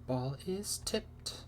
Ball is tipped.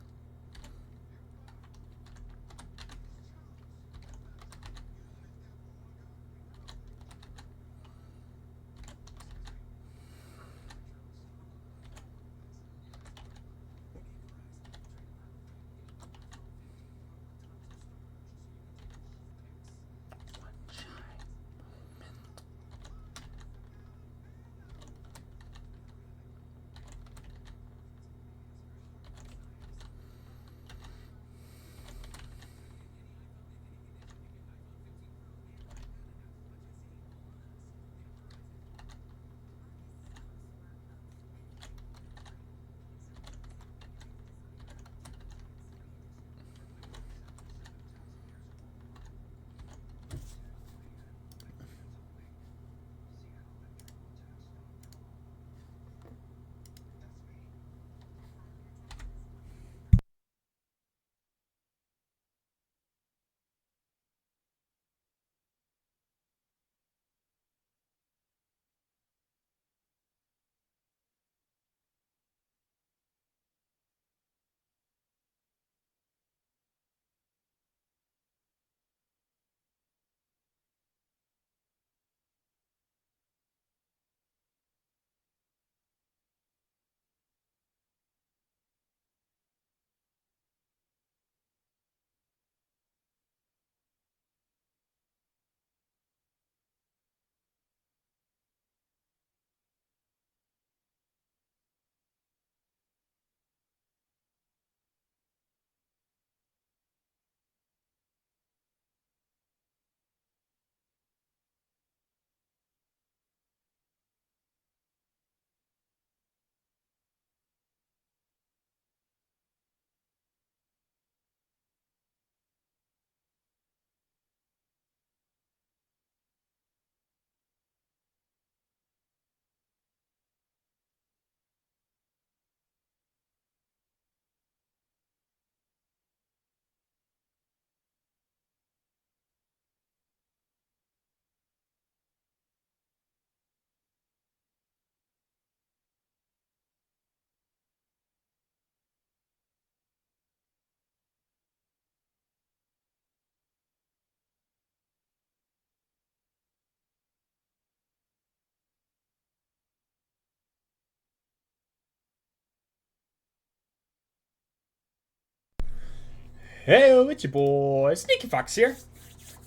Hey, it's your boy Sneaky Fox here,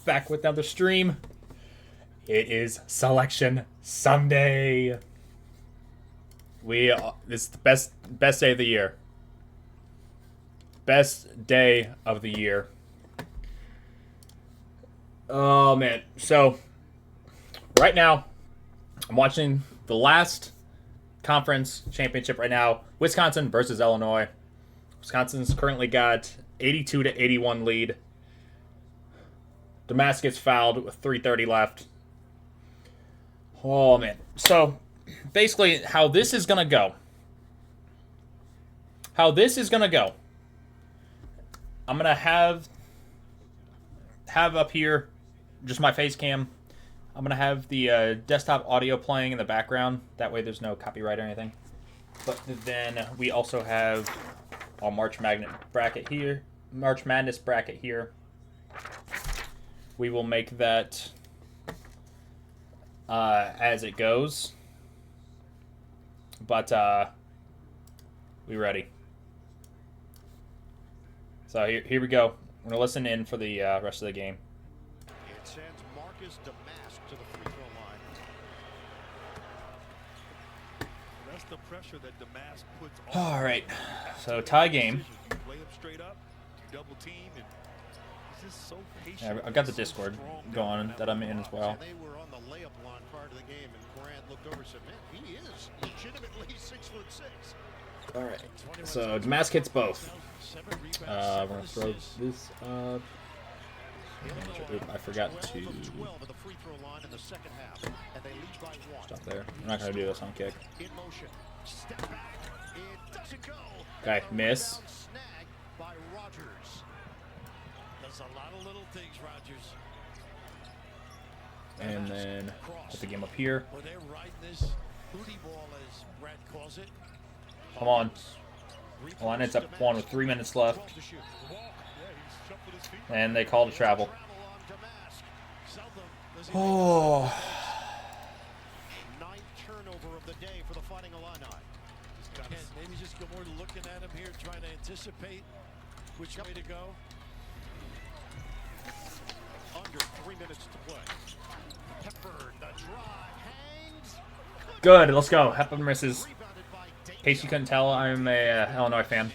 back with another stream. It is Selection Sunday. This is the best day of the year. Best day of the year. Oh man! So right now, I'm watching the last conference championship right now. Wisconsin versus Illinois. Wisconsin's currently got 82 to 81 lead. Damascus fouled with 3:30 left. Oh man. So basically how this is gonna go. I'm gonna have up here just my face cam. I'm gonna have the desktop audio playing in the background. That way there's no copyright or anything. But then we also have our March Madness bracket here. We will make that as it goes. But we ready. So here we go. We're gonna listen in for the rest of the game. It sends Marcus Damask to the free throw line. That's the pressure that Damask puts on. All right, so tie game. Lay up straight up, double team, and he's just so patient. Yeah, I've got the Discord going that I'm in as well. They were on the layup line prior to the game, and Grant looked over and said, "Man, he is legitimately 6'6". All right, so Damask hits both. We're gonna throw this up. Oop, I forgot to stop there. I'm not gonna do this on kick. Okay, miss. And then put the game up here. Come on. Illini's up 1 with 3 minutes left. And they call to travel. Oh. 9th turnover of the day for the Fighting Illini. Maybe just go more looking at him here, trying to anticipate which way to go. Under 3 minutes to play. Hepburn, the drive, hangs. Good, let's go. Hepburn misses. In case you couldn't tell, I'm a Illinois fan.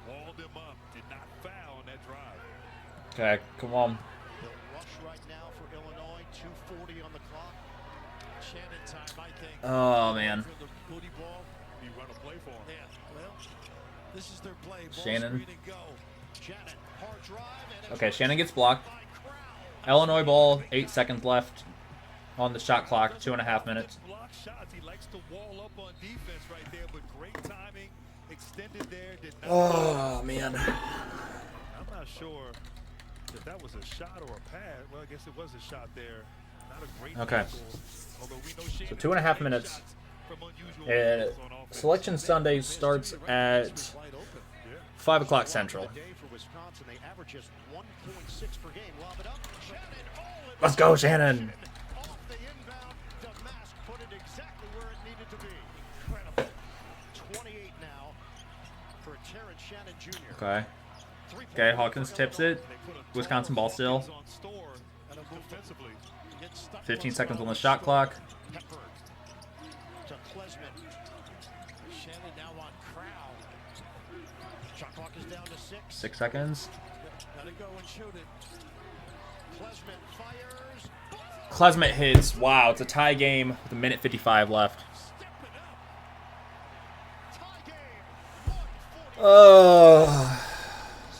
Walled him up, did not foul on that drive. Okay, come on. The rush right now for Illinois, 2:40 on the clock. Shannon time, I think. Oh, man. For the booty ball. You run a play for him. Yeah, well, this is their play. Ball Shannon. screen and go. Shannon, hard drive, and Okay, Shannon gets blocked. Illinois ball, 8 seconds left on the shot clock, 2.5 minutes. Block shots. He likes to wall up on defense right there, but great timing. Extended there. Did not. Oh, man. I'm not sure if that was a shot or a pad. Well, I guess it was a shot there. Not a great Okay. tackle, although we know Shannon 2.5 takes minutes. shots from unusual And angles on offense. Selection Sunday starts at 5 o'clock Central. day for Wisconsin, they average just 1.6 per game. Lob it up. Shannon, Let's go, Shannon. off the inbound. Damask put it exactly where it needed to be. Incredible. 28 now for Terrence Shannon Jr. Okay. Okay, Hawkins tips it. Wisconsin ball still. 15 seconds on the shot clock. Hepburn to Klesman. Shannon now on Crow. Shot clock is down to 6. 6 seconds. Gotta go and shoot it. Klesman fires. Klesmet hits. Wow, it's a tie game with 1:55 left. Step it up. Tie game. 140. Oh.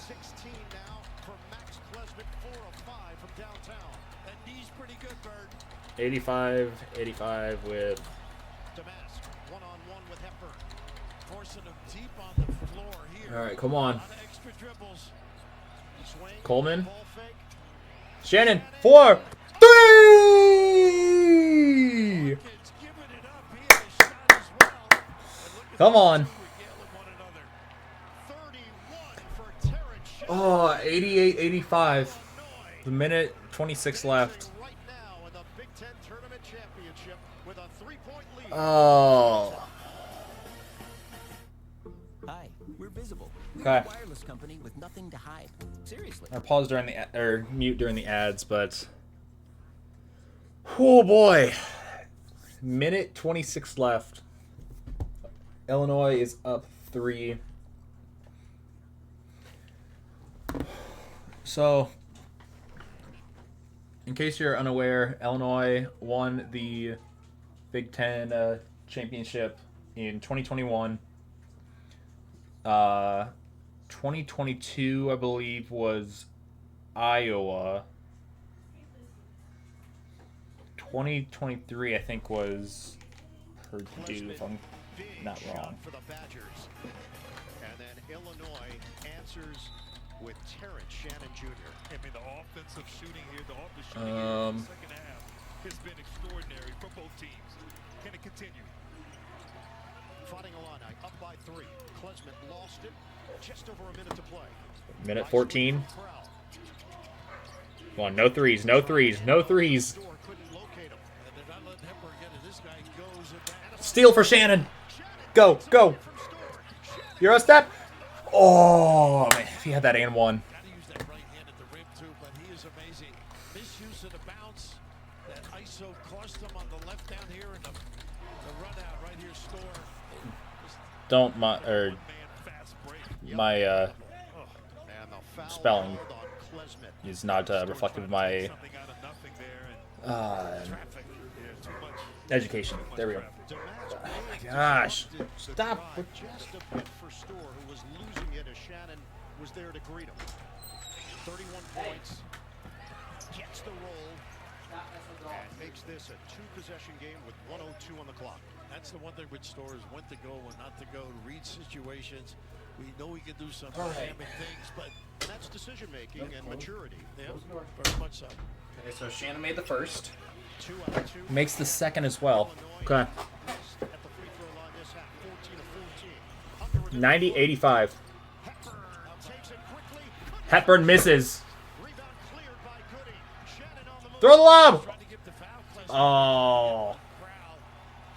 16 now for Max Klesman. 4 of 5 from downtown. That knee's pretty good, Bird. 85 with... Damask one-on-one with Hepburn. Forcing him deep on the floor here. All right, come on. A lot of extra dribbles. Swing. Coleman. Ball fake. Shannon, 4, 3! Kids giving it up. He had a shot as well. And look at Come the on. two regaling one another. 31 for Terrence Shannon. Oh, 88-85. Illinois. The minute 26 left. Right now in the Big Ten Tournament Championship with a 3-point lead. Oh. Hi, we're Visible. We're Okay. a wireless company with nothing to hide. Seriously. I paused during the or mute during the ads, but oh boy, minute 26 left. Illinois is up 3. So, in case you're unaware, Illinois won the Big Ten championship in 2021. 2022, I believe, was Iowa. 2023, I think, was Purdue, if I'm Big not shot wrong. for the Badgers. And then Illinois answers with Terrence Shannon Jr. I mean, the offensive shooting here, the shooting here in the second half has been extraordinary for both teams. Can it continue? Fighting Illini up by 3. Klesman lost it. Just over a minute to play. Minute 14. Nice crowd. Come on, no threes, no threes, no threes. Door couldn't locate him. And they're not letting Hepburn get it. This guy goes and Steal for Shannon. Go, go. From Storr. Euro step. Oh, man, if he had that and one. gotta use that right hand at the rim too, but he is amazing. Misuse of the bounce. That ISO cost him on the left down here and the run out right here, Storr. Don't my Man fast break. my And the foul spelling called on Klesman. is not reflective of my Something out of nothing there and traffic. Yeah, too much. education. There we go. Damask Oh my may gosh. have disrupted the Stop. drive just a bit for Storr, who was losing it as Shannon was there to greet him. 31 points, gets the roll, and makes this a 2-possession game with 1:02 on the clock. That's the one thing with Storr is when to go and not to go, to read situations. We know he can do some dynamic things, but And that's decision making and maturity. yeah, very much so. Okay, so Shannon made the first. 2 out of 2. Makes the second as well. Okay. Illinois missed at the free throw line this half, 14 of 14. Under a 90-85. Hepburn misses. Rebound cleared by Goody. Shannon on the move. Throw the lob. Trying to get the foul. Oh. Crowd.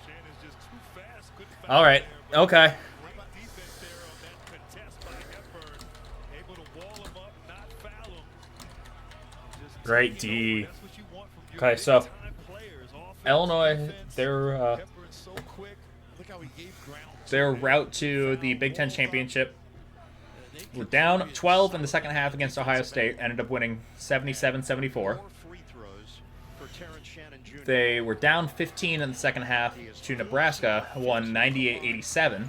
Shannon's just too fast. Couldn't foul All right. there, but Okay. great defense there on that contest by Hepburn. Able to wall him up, not foul him. Just Great taking D. over. That's what you want from your Okay, so big-time players. Offense, Illinois, defense. they're Hepburn's so quick. Look how he gave ground. their route to the Big Ten championship. We're down 12 in the second half against Ohio State. Ended up winning 77-74. Four free throws for Terrence Shannon Jr. They were down 15 in the second half to Nebraska, won 98-87. Now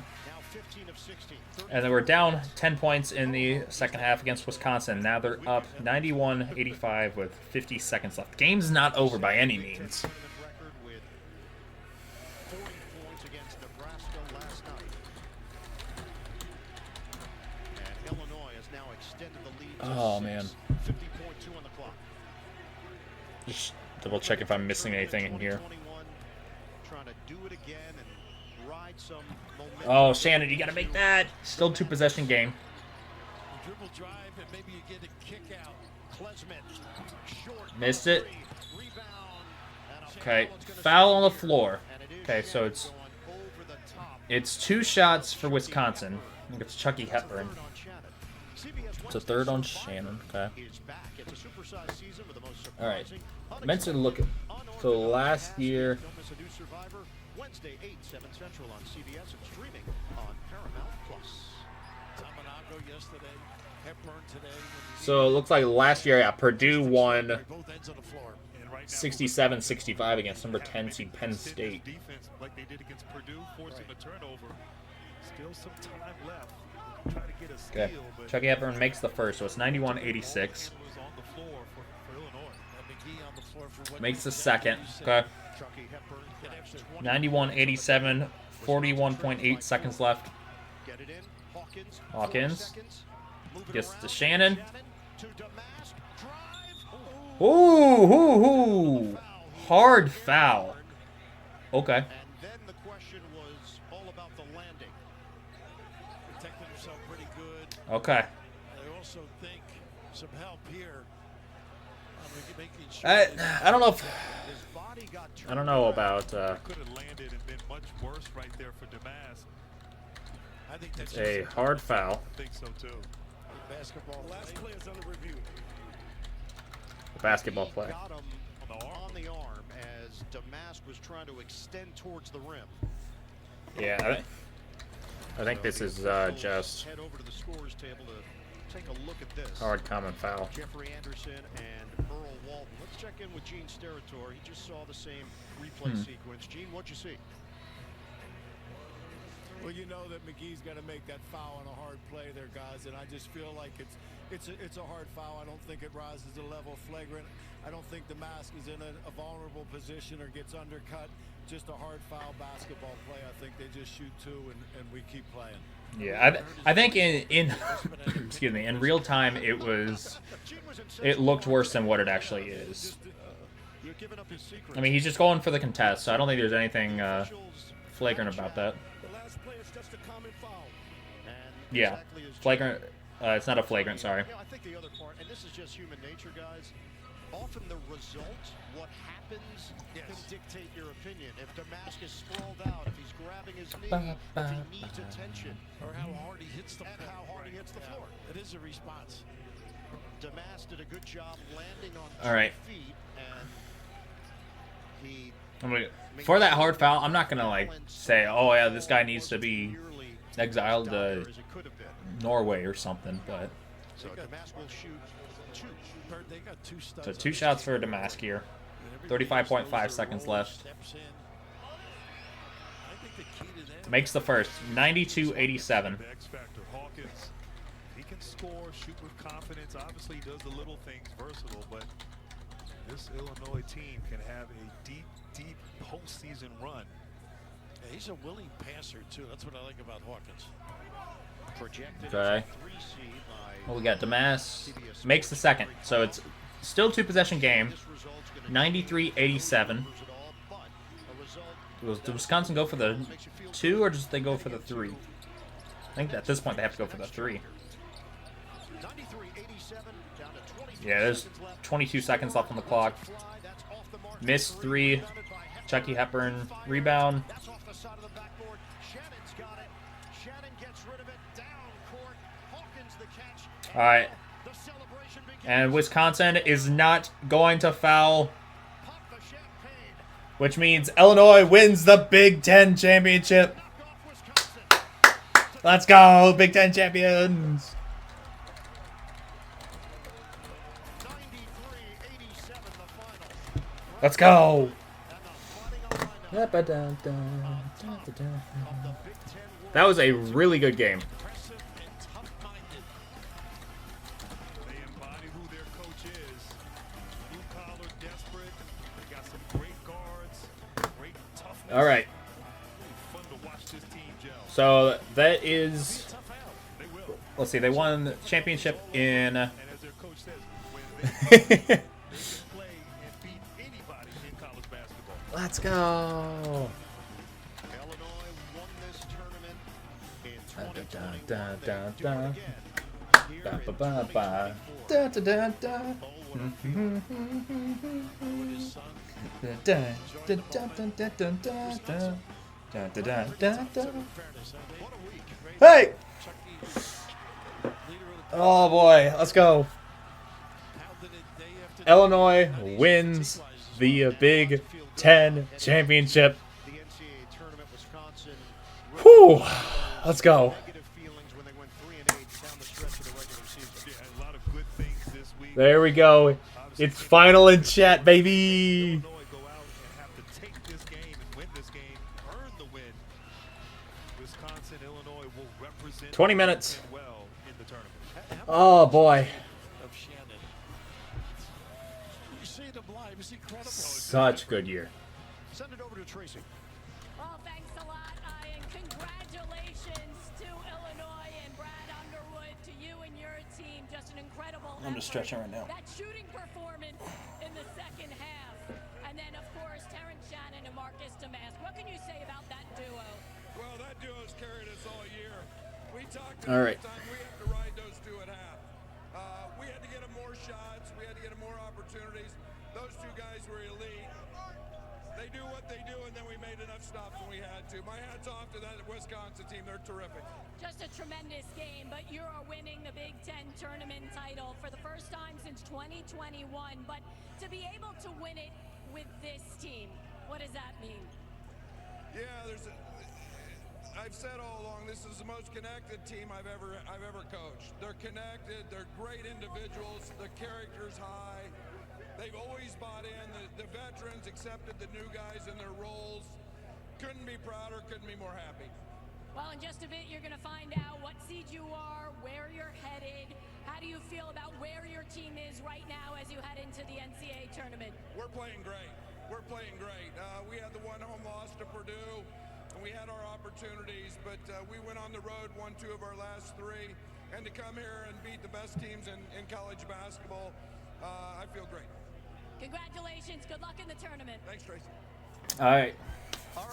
15 of 16. And they were down 10 points in the second half against Wisconsin. Now they're up 91-85 with 50 seconds left. The game's not over by any means. Tournament record with 40 points against Nebraska last night. And Illinois has now extended the lead to Oh, 6. man. 50.2 on the clock. Just double check if I'm missing anything in here. 2021, trying to do it again and ride some momentum. Oh, Shannon, you gotta make that. Still two-possession game. Dribble drive and maybe you get a kick out. Klesmit, short Missed it. three. Rebound. And a Okay, foul is gonna foul on the stop. floor. And it is Okay, so Shannon it's going over the top. it's 2 shots for Wisconsin. I think it's Chucky Hepburn. Third on Shannon. CBS It's a Wednesday third on Survivor Shannon. Okay. is back. It's a supersized season with the most All right. surprising, I meant to look at. So unorthodox last cast. year, Don't miss a new Survivor. Wednesday, 8, 7 Central on CBS and streaming on Paramount Plus. Tamanago yesterday. Hepburn today. so it looks like last year, yeah, Purdue won Both ends of the floor. And right now, 67-65 against number 10 seed Penn Sit this State. defense like they did against Purdue, forcing the turnover. Still some time left. Try to get a steal, Okay, but Chucky Hepburn makes the first, so it's 91-86. was on the floor for Illinois. And McGee on the floor for what Makes the you second. said. Okay, Chucky Hepburn Get extra 91-87, 41.8 seconds left. get it in. Hawkins. Hawkins. 4 seconds. Move it Gets around. to Shannon. To Damask. Drive. Ooh, hard foul. Okay. And then the question was all about the landing. protecting himself pretty good. Okay. I also think some help here. Making sure I don't know if His body got turned I don't know around. about Could have landed and been much worse right there for Damask. I think that's a just hard foul. I think so too. basketball. Last player's under review. Basketball He play. got him on the arm as Damask was trying to extend towards the rim. Yeah, I think this is just Head over to the scorers table to take a look at this. hard common foul. Jeffrey Anderson and Earl Walton. Let's check in with Gene Steratore. He just saw the same replay sequence. Gene, what'd you see? Well, you know that McGee's got to make that foul on a hard play there, guys, and I just feel like it's a hard foul. I don't think it rises to the level of flagrant. I don't think Damask is in a vulnerable position or gets undercut. Just a hard foul basketball play. I think they just shoot 2 and we keep playing. Yeah, I think in excuse me, in real time it looked worse than what it actually is. You're giving up his secret. I mean, he's just going for the contest, so I don't think there's anything flagrant about that. The last play is just a common foul. And Yeah, exactly as flagrant. It's not a flagrant. Sorry. Yeah, I think the other part, and this is just human nature, guys. Often the result, what happens, can dictate your opinion. If Damask is sprawled out, if he's grabbing his knee, if he needs attention, Or how hard he hits the and how hard he hits the floor. It is a response. Damask did a good job landing on All right. 2 feet, and he For that hard foul, I'm not gonna like say, oh yeah, this guy needs to be exiled to as it could have been. Norway or something. But So Damask will shoot 2. They got 2 studs. so 2 shots for Damask here. 35.5 seconds left. Steps in. I think the key to that Makes the first. 92-87. The X factor, Hawkins. He can score, shoot with confidence. Obviously, he does the little things, versatile. But this Illinois team can have a deep, deep postseason run. Yeah, he's a willing passer too. That's what I like about Hawkins. Projected Okay. as a 3 seed by Well, we got Damask. Makes the second. So it's still 2-possession game. this result's gonna 93-87. lose it all, but a result Does Wisconsin go for the 2 or does they go for the 3? I think at this point they have to go for the 3. 93-87 down to 23 Yeah, there's seconds left. 22 seconds left on the clock. Fly, that's off the mark. Missed 3. Rebounded by Hepburn. Chucky Hepburn rebound. That's off the side of the backboard. Shannon's got it. Shannon gets rid of it. Down court. Hawkins the catch. All right. The celebration begins. And Wisconsin is not going to foul, Pop the champagne. which means Illinois wins the Big Ten championship. Knock off Wisconsin. Let's go, Big Ten champions. 93-87 the final. Let's go. And the fighting Illini of the Big Ten That was a really good game. Impressive and tough-minded. They embody who their coach is. Blue collar, desperate. They got some great guards, great toughness. All right. Really fun to watch this team gel. So that is, Tough out. They will. let's see, they won the championship in. And as their coach says, when they can play and beat anybody in college basketball. Let's go. Illinois won this tournament in Da, 2021. da, They da, do da. it again here Ba, in ba, ba, ba. 2024. Da, da, da, da. Oh, what a feeling. With his son, Da, da, da, da, da, da, da, da. Da, da, da, da, da. fairness, What a week. Hey! Chucky, leader of the Oh boy, let's go. pounded it day after day. Illinois wins the Big Ten championship. The NCAA tournament, Wisconsin. Whew. Let's go. Negative feelings when they went 3-8 down the stretch of the regular season. Yeah, a lot of good things this week. There we go. It's final in chat, baby. Illinois go out and have to take this game and win this game, earn the win. Wisconsin, Illinois will represent 20 minutes. well in the tournament. Oh boy. Of Shannon. You see him live, it's incredible. Such good year. Send it over to Tracy. Well, thanks a lot, and congratulations to Illinois and Brad Underwood, to you and your team. Just an incredible I'm just effort. stretching right now. That shooting performance in the second half. And then, of course, Terrence Shannon and Marcus Damask. What can you say about that duo? Well, that duo's carried us all year. We talked All right. time we have to ride those two at half. We had to get them more shots. We had to get them more opportunities. Those two guys were elite. They do what they do, and then we made enough stops when we had to. My hat's off to that Wisconsin team. They're terrific. Just a tremendous game, but you are winning the Big Ten tournament title for the first time since 2021. But to be able to win it with this team, what does that mean? Yeah, I've said all along, this is the most connected team I've ever coached. They're connected. They're great individuals. The character's high. They've always bought in. The veterans accepted the new guys in their roles. Couldn't be prouder. Couldn't be more happy. Well, in just a bit, you're going to find out what seed you are, where you're headed. How do you feel about where your team is right now as you head into the NCAA tournament? We're playing great. We're playing great. We had the one home loss to Purdue, and we had our opportunities, but we went on the road, won 2 of our last 3, and to come here and beat the best teams in college basketball, I feel great. Congratulations. Good luck in the tournament. Thanks, Tracy. All right.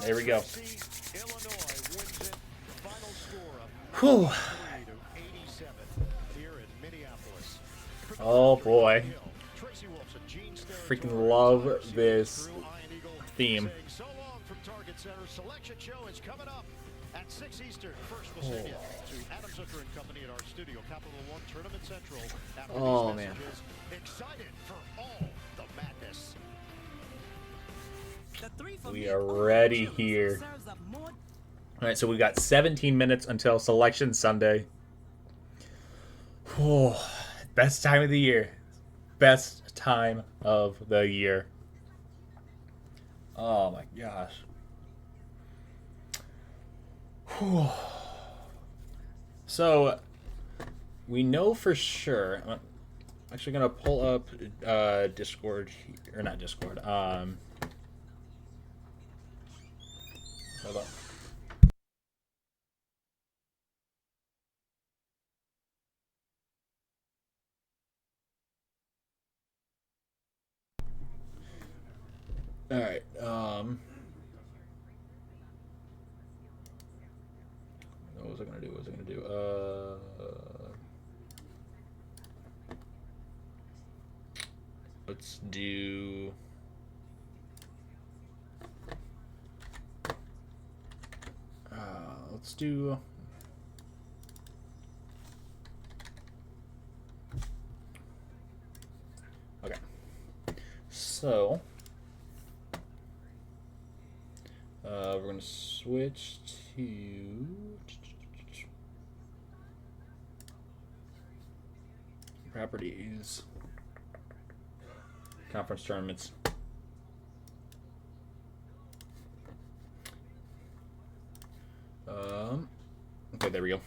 There we go. Tracy, Illinois wins it. Final score of Whew. 93-87 here in Minneapolis. Oh boy. Tracy Wolfson, Gene's Freaking territory. love CBS this crew, Ian Eagle, theme. saying so long from Target Center. Selection show is coming up at 6 Eastern. First, we'll send you to Adam Zucker and Company at our studio, Capital One Tournament Central. After Oh, these man. messages, excited for all the madness. We are ready here. All right, so we've got 17 minutes until Selection Sunday. Whew. Best time of the year. Best time of the year. Oh my gosh. Whew. So, we know for sure. I'm actually going to pull up Discord, or not Discord. Hold on. All right. What was I gonna do? let's do. Let's do. Okay. So. We're going to switch to properties, conference tournaments. Okay, there we go.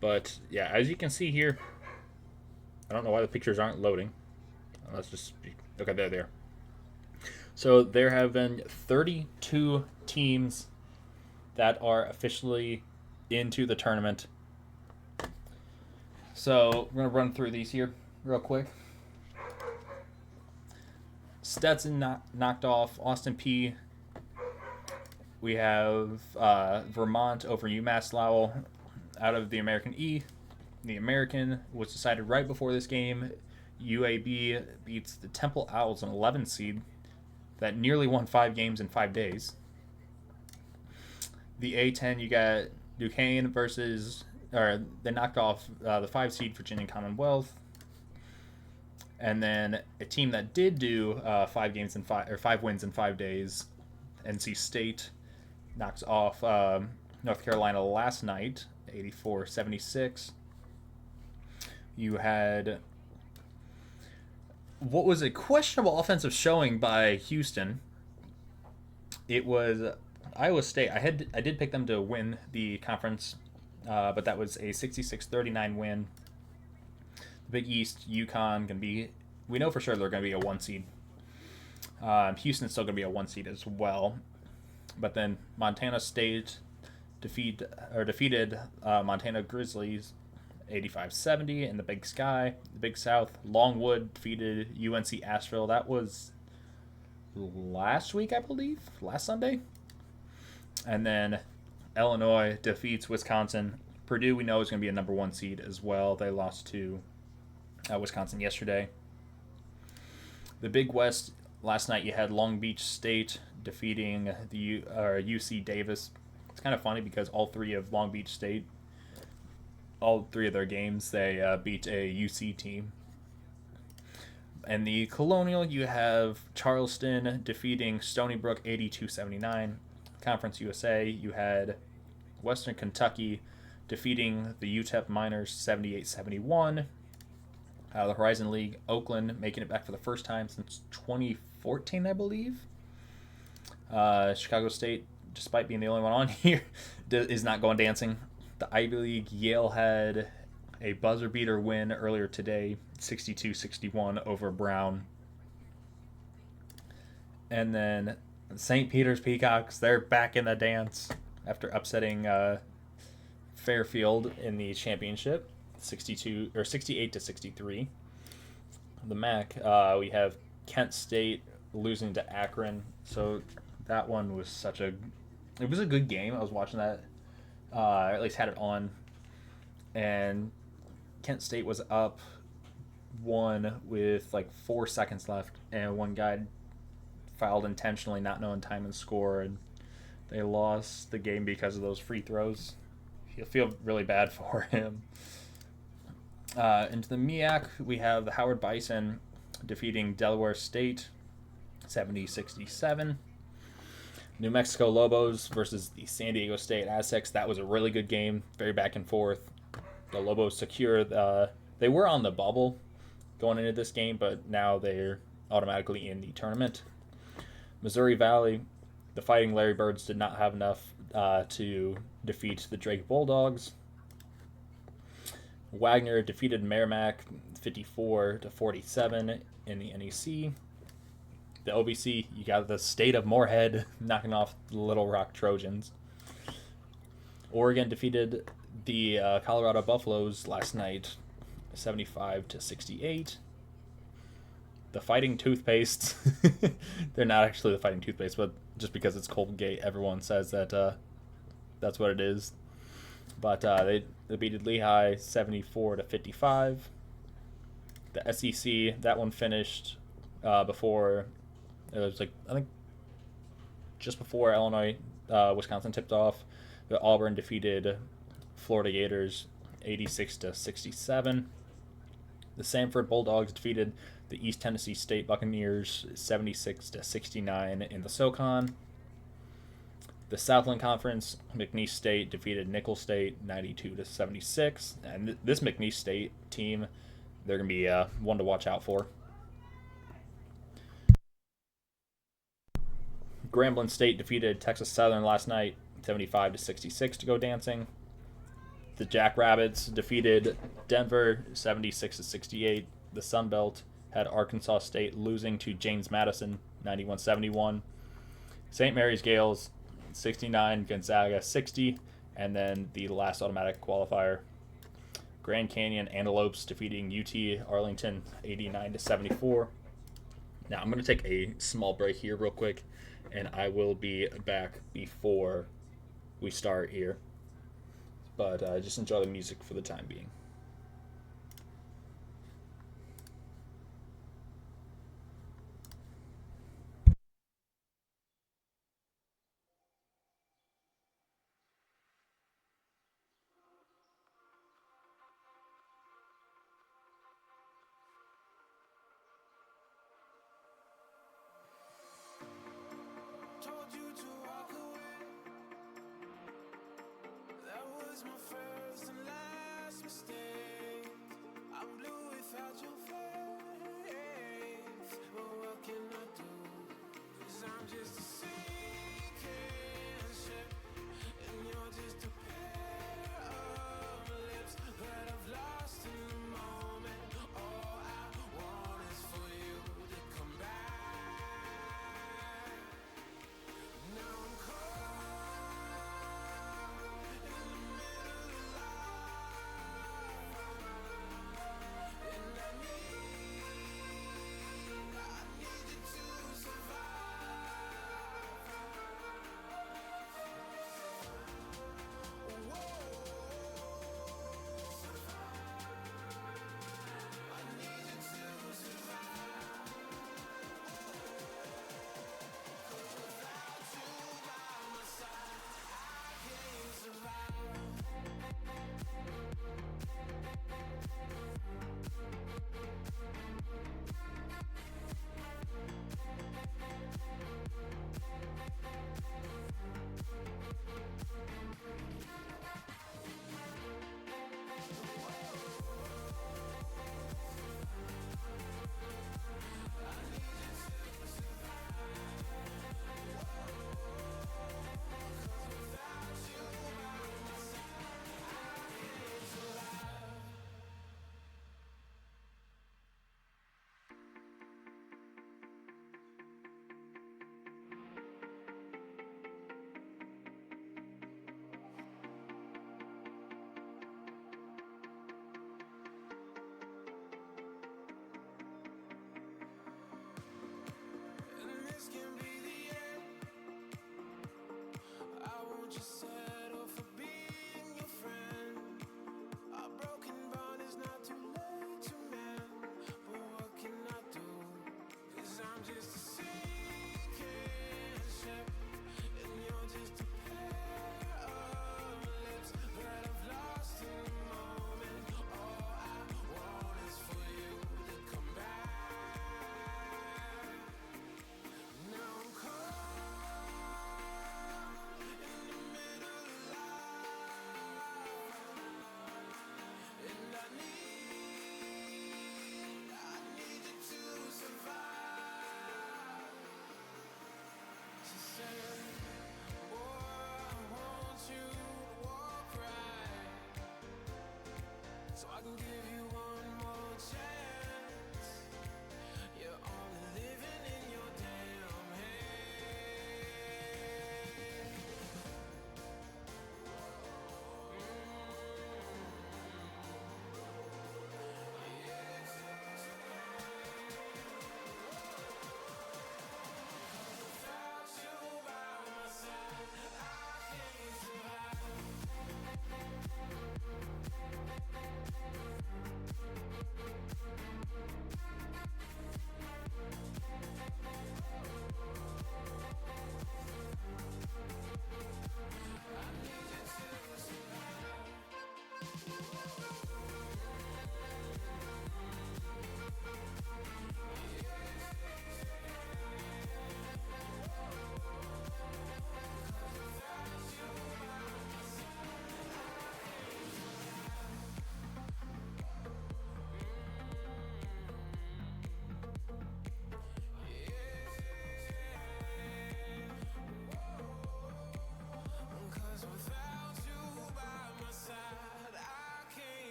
But yeah, as you can see here, I don't know why the pictures aren't loading. Let's just okay, there they are. So there have been 32 teams that are officially into the tournament. So we're going to run through these here real quick. Stetson knocked off Austin P. We have Vermont over UMass Lowell out of the American E. The American was decided right before this game. UAB beats the Temple Owls, an 11 seed that nearly won 5 games in 5 days. The A10, you got Duquesne versus, or they knocked off the 5 seed Virginia Commonwealth. And then a team that did do 5 wins in 5 days, NC State, knocks off North Carolina last night, 84-76. You had what was a questionable offensive showing by Houston. It was Iowa State. I did pick them to win the conference, but that was a 66-39 win. The Big East, UConn gonna be. We know for sure they're gonna be a 1 seed. Houston's still gonna be a 1 seed as well, but then Montana State defeated Montana Grizzlies 85-70 in the Big Sky. The Big South, Longwood defeated UNC Asheville. That was last week, I believe, last Sunday. And then Illinois defeats Wisconsin. Purdue, we know, is going to be a number 1 seed as well. They lost to Wisconsin yesterday. The Big West, last night you had Long Beach State defeating the UC Davis. It's kind of funny because all 3 of Long Beach State, all 3 of their games, they beat a UC team. And the Colonial, you have Charleston defeating Stony Brook 82-79. Conference USA, you had Western Kentucky defeating the UTEP Miners 78-71. The Horizon League, Oakland making it back for the first time since 2014, I believe. Chicago State, despite being the only one on here, is not going dancing. The Ivy League, Yale had a buzzer beater win earlier today, 62-61 over Brown. And then St. Peter's Peacocks, they're back in the dance after upsetting Fairfield in the championship, 68-63. The MAC, we have Kent State losing to Akron. So that one was it was a good game. I was watching that. Or at least had it on, and Kent State was up 1 with like 4 seconds left, and one guy fouled intentionally, not knowing time and score, and they lost the game because of those free throws. You'll feel really bad for him. Into the MEAC, we have the Howard Bison defeating Delaware State 70-67. New Mexico Lobos versus the San Diego State Aztecs. That was a really good game, very back and forth. The Lobos secure. They were on the bubble going into this game, but now they're automatically in the tournament. Missouri Valley, the Fighting Larry Birds did not have enough to defeat the Drake Bulldogs. Wagner defeated Merrimack 54-47 in the NEC. The OVC, you got the state of Moorhead knocking off the Little Rock Trojans. Oregon defeated the Colorado Buffaloes last night, 75-68. The Fighting Toothpastes, they're not actually the Fighting Toothpaste, but just because it's Colgate, everyone says that that's what it is. But they beat Lehigh 74-55. The SEC, that one finished before, it was like, I think just before Illinois, Wisconsin tipped off. The Auburn defeated Florida Gators 86-67. The Samford Bulldogs defeated the East Tennessee State Buccaneers 76-69 in the SoCon. The Southland Conference, McNeese State defeated Nicholls State 92-76, and this McNeese State team, they're gonna be one to watch out for. Grambling State defeated Texas Southern last night 75-66 to go dancing. The Jackrabbits defeated Denver 76-68. The Sun Belt had Arkansas State losing to James Madison 91-71. St. Mary's Gales 69, Gonzaga 60, and then the last automatic qualifier, Grand Canyon Antelopes defeating UT Arlington 89-74. Now I'm going to take a small break here real quick, and I will be back before we start here. But just enjoy the music for the time being. Told you to walk away. That was my first and last mistake.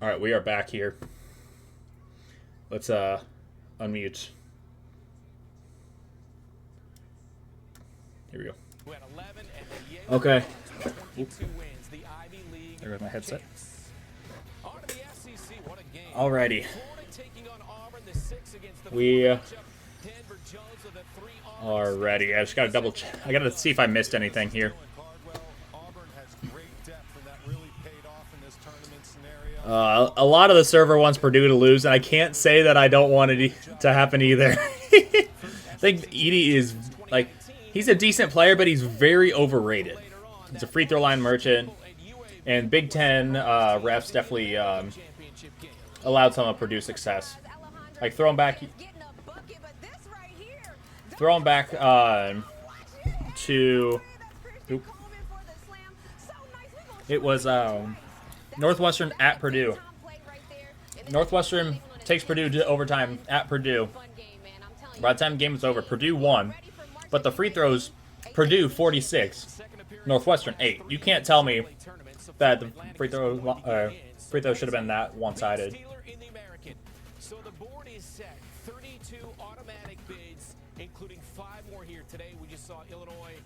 All right, we are back here. Let's unmute. Here we go. Okay. There goes my headset. Alrighty. We are ready. I just gotta double check. I gotta see if I missed anything here. A lot of the server wants Purdue to lose, and I can't say that I don't want it to happen either. I think Edie is, like, he's a decent player, but he's very overrated. He's a free throw line merchant, and Big Ten refs definitely allowed some of Purdue's success. Like, throw him back to... Oop. It was... Northwestern at Purdue. Northwestern takes Purdue to overtime at Purdue. By the time the game was over, Purdue won. But the free throws, Purdue 46, Northwestern 8. You can't tell me that the free throw should have been that one-sided. So the board is set. 32 automatic bids, including 5 more here today. We just saw Illinois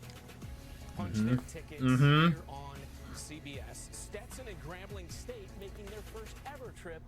punch their tickets here on CBS. Stetson and Grambling State making their first ever trip.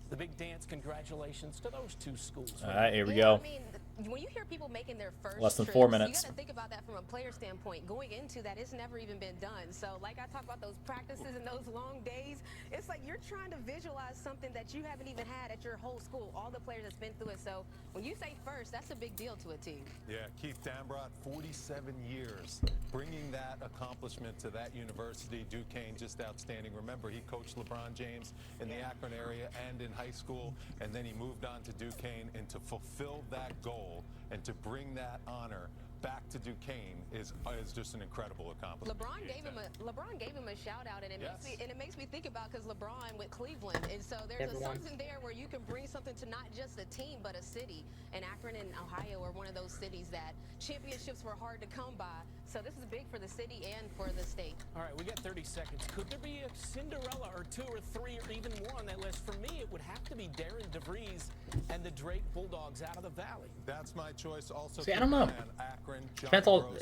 The big dance. Congratulations to those two schools. All right, here we go. I mean, when you hear people making their first less than trips, 4 minutes. You got to think about that from a player standpoint. Going into that, it's never even been done. So, like I talk about those practices and those long days, it's like you're trying to visualize something that you haven't even had at your whole school. All the players that's been through it. So, when you say first, that's a big deal to a team. Yeah, Keith Dambrot, 47 years, bringing that accomplishment to that university. Duquesne, just outstanding. Remember, he coached LeBron James in the Akron area and in high school, and then he moved on to Duquesne, and to fulfill that goal and to bring that honor back to Duquesne is just an incredible accomplishment. LeBron gave him a shout out, and it makes me think about, because LeBron with Cleveland, and so there's something there where you can bring something to not just a team but a city. And Akron and Ohio are one of those cities that championships were hard to come by. So this is big for the city and for the state. All right, we got 30 seconds. Could there be a Cinderella or 2 or 3 or even more on that list? For me, it would have to be Darren DeVries and the Drake Bulldogs out of the Valley. That's my choice. Also, see, I don't know. Akron,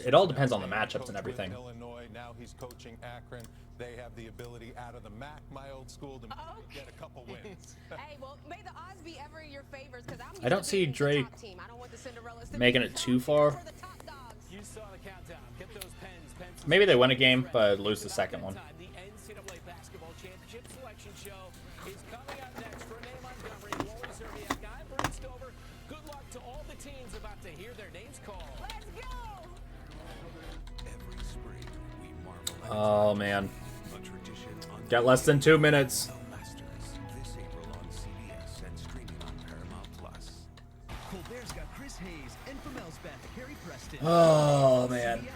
It all depends on the matchups and everything. Illinois, now he's coaching Akron. They have the ability out of the MAC, my old school, to get a couple wins. Hey, well, may the odds be ever in your favors, because I don't see Drake making it too far. You saw the countdown. Get those pens. Maybe they win a game, but lose the second one. The NCAA basketball championship selection show is coming up next. Renee Montgomery, Wally Zerbiak, Guy Brinstover. Good luck to all the teams about to hear their names called. Let's go! Every spring, we marvel at Oh, man. a tradition Got less than 2 minutes. The Masters this April on CBS and streaming on Paramount Plus. Colbert's got Chris Hayes and from Elsbeth, Harry Preston. Oh, man.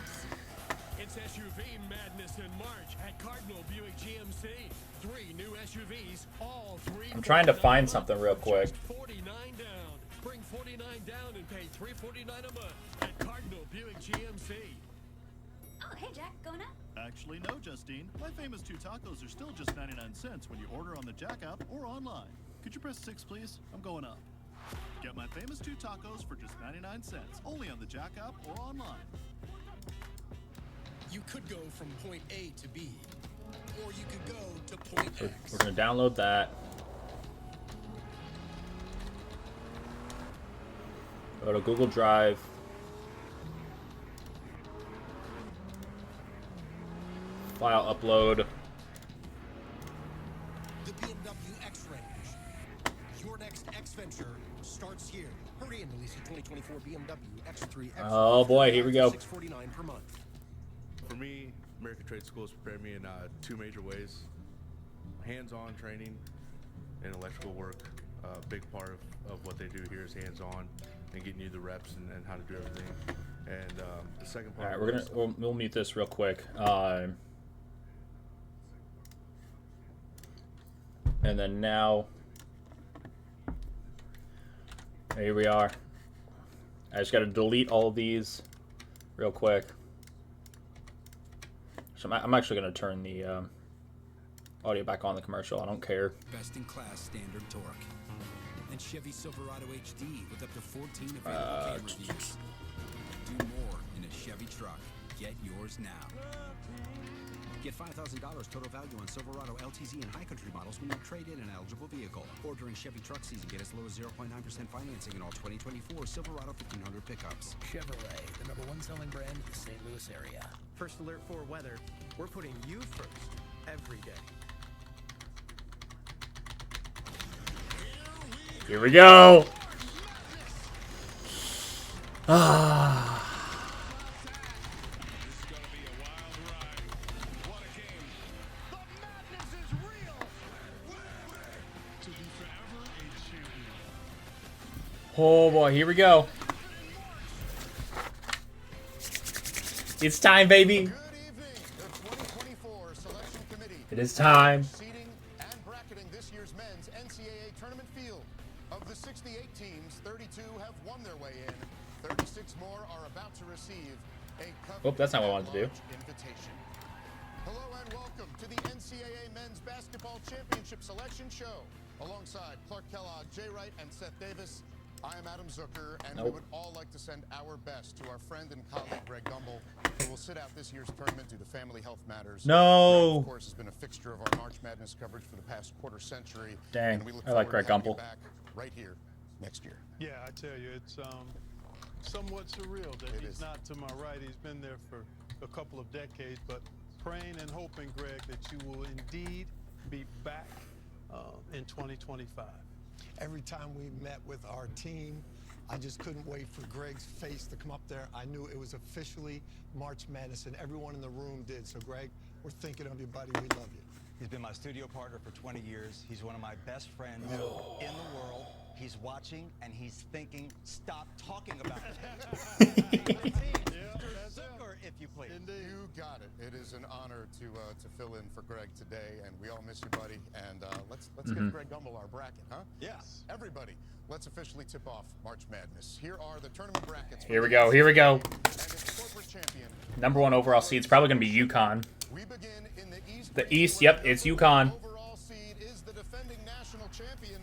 It's SUV madness in March at Cardinal Buick GMC. 3 new SUVs, all 3. I'm trying to find something real quick. 49 down. Bring 49 down and pay $349 a month at Cardinal Buick GMC. Oh, hey, Jack, going up? Actually, no, Justine. My famous 2 tacos are still just 99 cents when you order on the Jack app or online. Could you press 6, please? I'm going up. Get my famous 2 tacos for just 99 cents, only on the Jack app or online. You could go from point A to B, or you could go to point X. We're going to download that. Go to Google Drive. File upload. The BMW X Range. Your next X venture starts here. Hurry in to lease a 2024 BMW X3 X. Oh boy, here we go. $649 per month. For me, American Trade School has prepared me in 2 major ways. Hands-on training and electrical work. A big part of what they do here is hands-on and getting you the reps and how to do everything. And the second part. All right, we'll mute this real quick. And then now, here we are. I just got to delete all of these real quick. So I'm actually going to turn the audio back on the commercial. I don't care. Best in class standard torque. And Chevy Silverado HD with up to 14 available camera views. Do more in a Chevy truck. Get yours now. Get $5,000 total value on Silverado LTZ and High Country models when you trade in an eligible vehicle. Or during Chevy truck season, get as low as 0.9% financing in all 2024 Silverado 1500 pickups. Chevrolet, the #1 selling brand in the St. Louis area. First Alert 4 weather, we're putting you first every day. Here we go. Ah. Oh boy, here we go. It's time, baby. It is time. Seeding and bracketing this year's men's NCAA tournament field. Of the 68 teams, 32 have won their way in. 36 more are about to receive a Oh, that's not what I wanted to do. invitation. Hello and welcome to the NCAA Men's Basketball Championship Selection Show. Alongside Clark Kellogg, Jay Wright, and Seth Davis, I am Adam Zucker, and we would all like to send our best to our friend and colleague Greg Gumbel, who will sit out this year's tournament due to family health matters. No. Greg, of course, has been a fixture of our March Madness coverage for the past quarter century. Dang, and we look I like forward Greg to having you Gumbel. back right here next year. Yeah, I tell you, it's somewhat surreal that he's not to my right. He's been there for a couple of decades, but praying and hoping, Greg, that you will indeed be back in 2025. Every time we met with our team, I just couldn't wait for Greg's face to come up there. I knew it was officially March Madness, and everyone in the room did. So, Greg, we're thinking of you, buddy. We love you. He's been my studio partner for 20 years. He's one of my best friends in the world. He's watching and he's thinking, stop talking about it. Zucker, if you please. You got it. It is an honor to fill in for Greg today, and we all miss you, buddy. And let's give Greg Gumbel our bracket, huh? Yes. Everybody, let's officially tip off March Madness. Here are the tournament brackets. Here we go. Here we go. And its corporate champion. #1 overall seed's probably going to be UConn. We begin in the East. The East, yep, it's UConn. Overall seed is the defending national champion,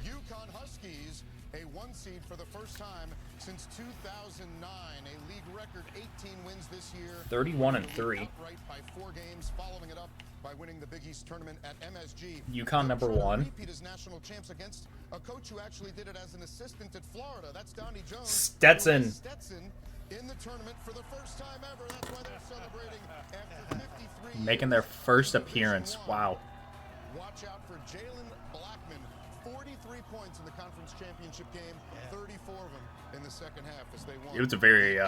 UConn Huskies, a 1 seed for the first time since 2009. A league record 18 wins this year. 31-3. Outright by 4 games, following it up by winning the Big East tournament at MSG. UConn #1. Repeat as national champs against a coach who actually did it as an assistant at Florida. That's Donnie Jones. Stetson. Stetson in the tournament for the first time ever. That's why they're celebrating after 53 Making their first appearance. Wow. Watch out for Jalen Blackman. 43 points in the conference championship game, 34 of them in the second half as they won. It was a very,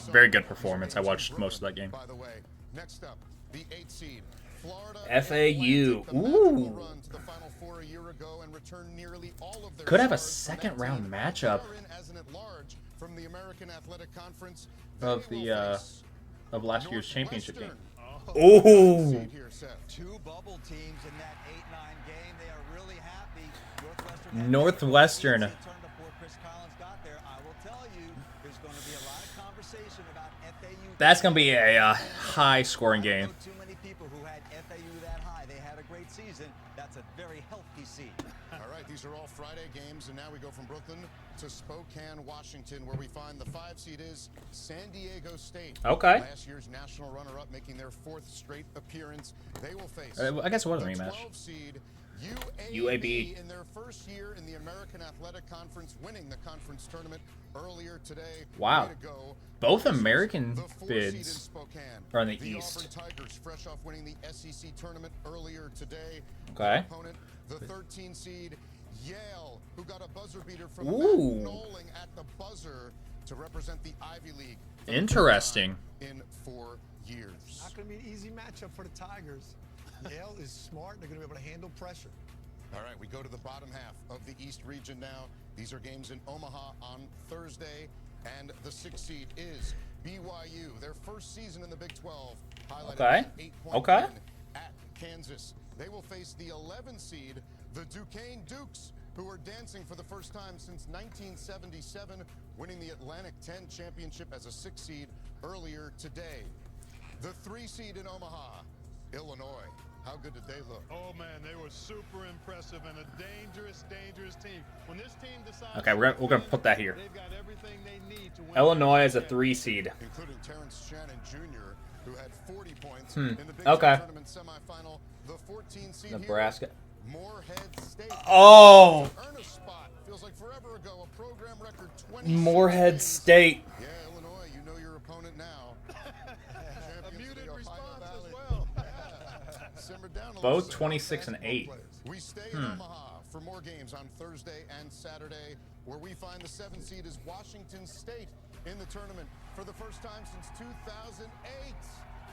very good performance. I watched most of that game. By the way, next up, the 8th seed, Florida FAU. Atlantic, the Ooh. run to the Final Four a year ago and returned nearly all of their Could have a stars from that second round team. matchup They are in as an at-large from the American Athletic Conference. of They the will face of last year's championship game. Ooh. Ooh. Two bubble teams in that 8-9 game. They are really happy. Northwestern. Turned before Chris Collins got there. I will tell you, there's going to be a lot of conversation about FAU. That's going to be a high scoring game. Too many people who had FAU that high. They had a great season. That's a very healthy seed. All right, these are all Friday games, and now we go from Brooklyn to Spokane, Washington, where we find the 5 seed is San Diego State. Okay. Last year's national runner-up, making their 4th straight appearance. They will face I guess it was a the rematch. 12 seed UAB. in their first year in the American Athletic Conference, winning the conference tournament earlier today. Wow. Way to go. Both American The 4th seed in bids Spokane. are in the The East. Auburn Tigers, fresh off winning the SEC tournament earlier today. Okay. Their opponent, the 13 seed Yale, who got a buzzer beater from Matt Ooh. Noling at the buzzer to represent the Ivy League. for the Interesting. first time in 4 years. Not going to be an easy matchup for the Tigers. Yale is smart. They're going to be able to handle pressure. All right, we go to the bottom half of the East region now. These are games in Omaha on Thursday, and the 6th seed is BYU, their first season in the Big 12. Highlighted Okay. by an 8-point Okay. win at Kansas. They will face the 11 seed, the Duquesne Dukes, who are dancing for the first time since 1977, winning the Atlantic 10 championship as a 6 seed earlier today. The 3 seed in Omaha, Illinois. How good did they look? Oh man, they were super impressive and a dangerous team. When this team decides Okay, we're gonna put that here. they've got everything they need to win. Illinois is a 3 seed. Including Terrence Shannon Jr., who had 40 points Hmm. in the Big Okay. Ten tournament semifinal. The 14 seed Nebraska. here, Moorhead State. Oh! Earn a spot. Feels like forever ago. A program record 20. Moorhead State. Yeah, Illinois, you know your opponent now. A muted response Valley. as well. Simmer down a Both little. 26 and 8. We stay in Omaha for more games on Thursday and Saturday, where we find the 7th seed is Washington State in the tournament for the first time since 2008.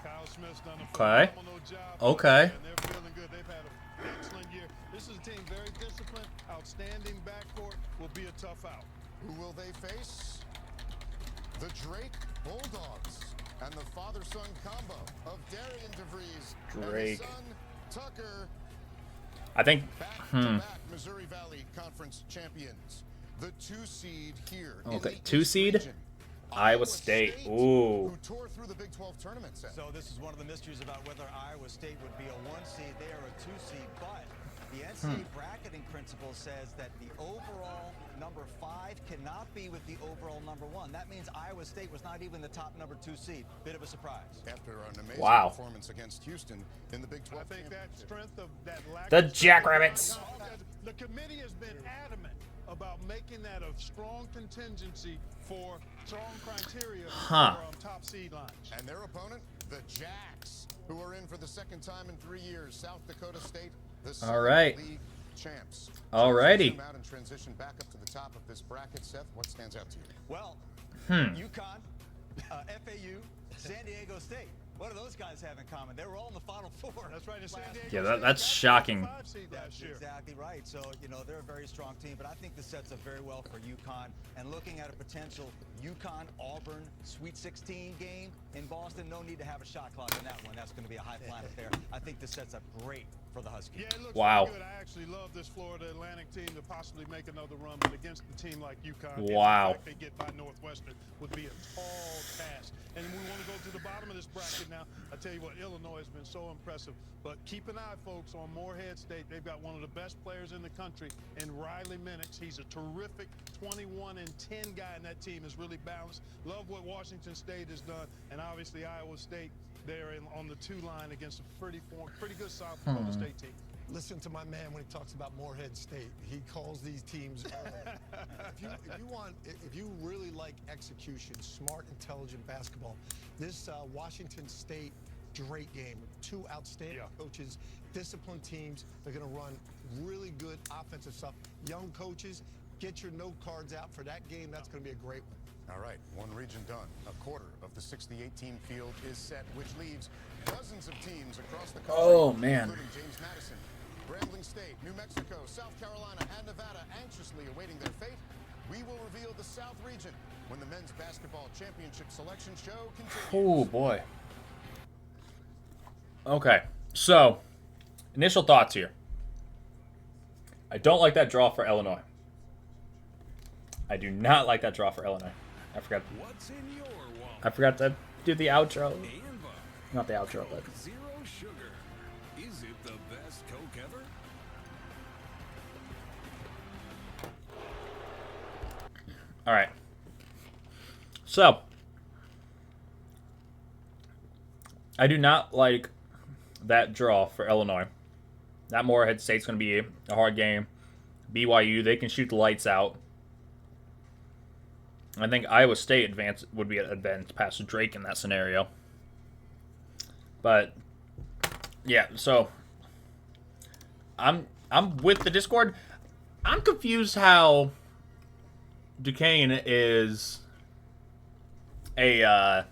Kyle Smith's done a Okay. phenomenal job. Okay. And they're feeling good. They've had an excellent year. This is a team very disciplined, outstanding backcourt. Will be a tough out. Who will they face? The Drake Bulldogs and the father-son combo of Darian DeVries Drake. and his son Tucker. I think. Back-to-back Missouri Valley Conference champions. The 2 seed here. in Okay, the 2 East seed. region. Iowa State. Ooh. Who tore through the Big 12 tournament set. So this is one of the mysteries about whether Iowa State would be a 1 seed. They are a 2 seed, but the NCAA bracketing principle says that the overall number 5 cannot be with the overall number 1. That means Iowa State was not even the top number 2 seed. Bit of a surprise. After an amazing Wow. performance against Houston in the Big 12 I think that strength of that lack The of Jackrabbits. The committee has been adamant about making that a strong contingency for strong criteria Huh. for top seed lines. And their opponent, the Jacks, who are in for the 2nd time in 3 years. South Dakota State, the All right. League champs. Alrighty. Zoom out and transition back up to the top of this bracket. Seth, what stands out to you? Well, Hmm. UConn, FAU, San Diego State. What do those guys have in common? They were all in the Final Four. That's right. In San Diego Yeah, State, that's shocking. 5 seed last year. Exactly right. So, you know, they're a very strong team, but I think this sets up very well for UConn. And looking at a potential UConn-Auburn Sweet 16 game in Boston, no need to have a shot clock in that one. That's going to be a high-flying affair. I think this sets up great for the Huskies. Yeah, it looks Wow. really good. I actually love this Florida Atlantic team to possibly make another run, but against a team like UConn, if Wow. in fact they get by Northwestern, would be a tall task. And we want to go to the bottom of this bracket now. I tell you what, Illinois has been so impressive. But keep an eye, folks, on Moorhead State. They've got one of the best players in the country in Riley Minix. He's a terrific 21-10 guy, and that team is really balanced. Love what Washington State has done, and obviously Iowa State. They're on the 2 line against a pretty good South Dakota State team. Listen to my man when he talks about Moorhead State. He calls these teams early. if you really like execution, smart, intelligent basketball, this Washington State Drake game, 2 outstanding coaches, disciplined teams. They're going to run really good offensive stuff. Young coaches, get your note cards out for that game. That's going to be a great one. All right, one region done. A quarter of the 68-team field is set, which leaves dozens of teams across the country, Oh, man. including James Madison, Grambling State, New Mexico, South Carolina, and Nevada, anxiously awaiting their fate. We will reveal the South region when the men's basketball championship selection show continues. Oh, boy. Okay, so initial thoughts here. I don't like that draw for Illinois. I do not like that draw for Illinois. I forgot. What's in your wallet? I forgot to do the outro. Anva. Not the outro, but Zero sugar. Is it the best Coke ever? all right. So I do not like that draw for Illinois. That Moorhead State's going to be a hard game. BYU, they can shoot the lights out. I think Iowa State would be advanced past Drake in that scenario. But yeah, so I'm with the Discord. I'm confused how Duquesne is an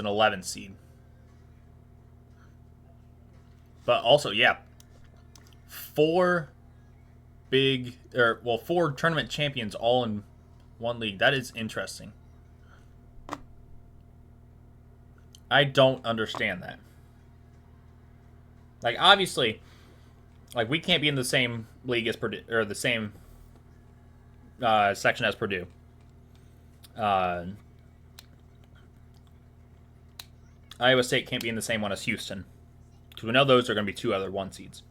11 seed. But also, yeah, 4 tournament champions all in one league. That is interesting. I don't understand that. Like, obviously, like, we can't be in the same league as Purdue, or the same section as Purdue. Iowa State can't be in the same one as Houston. Because we know those are going to be 2 other 1 seeds.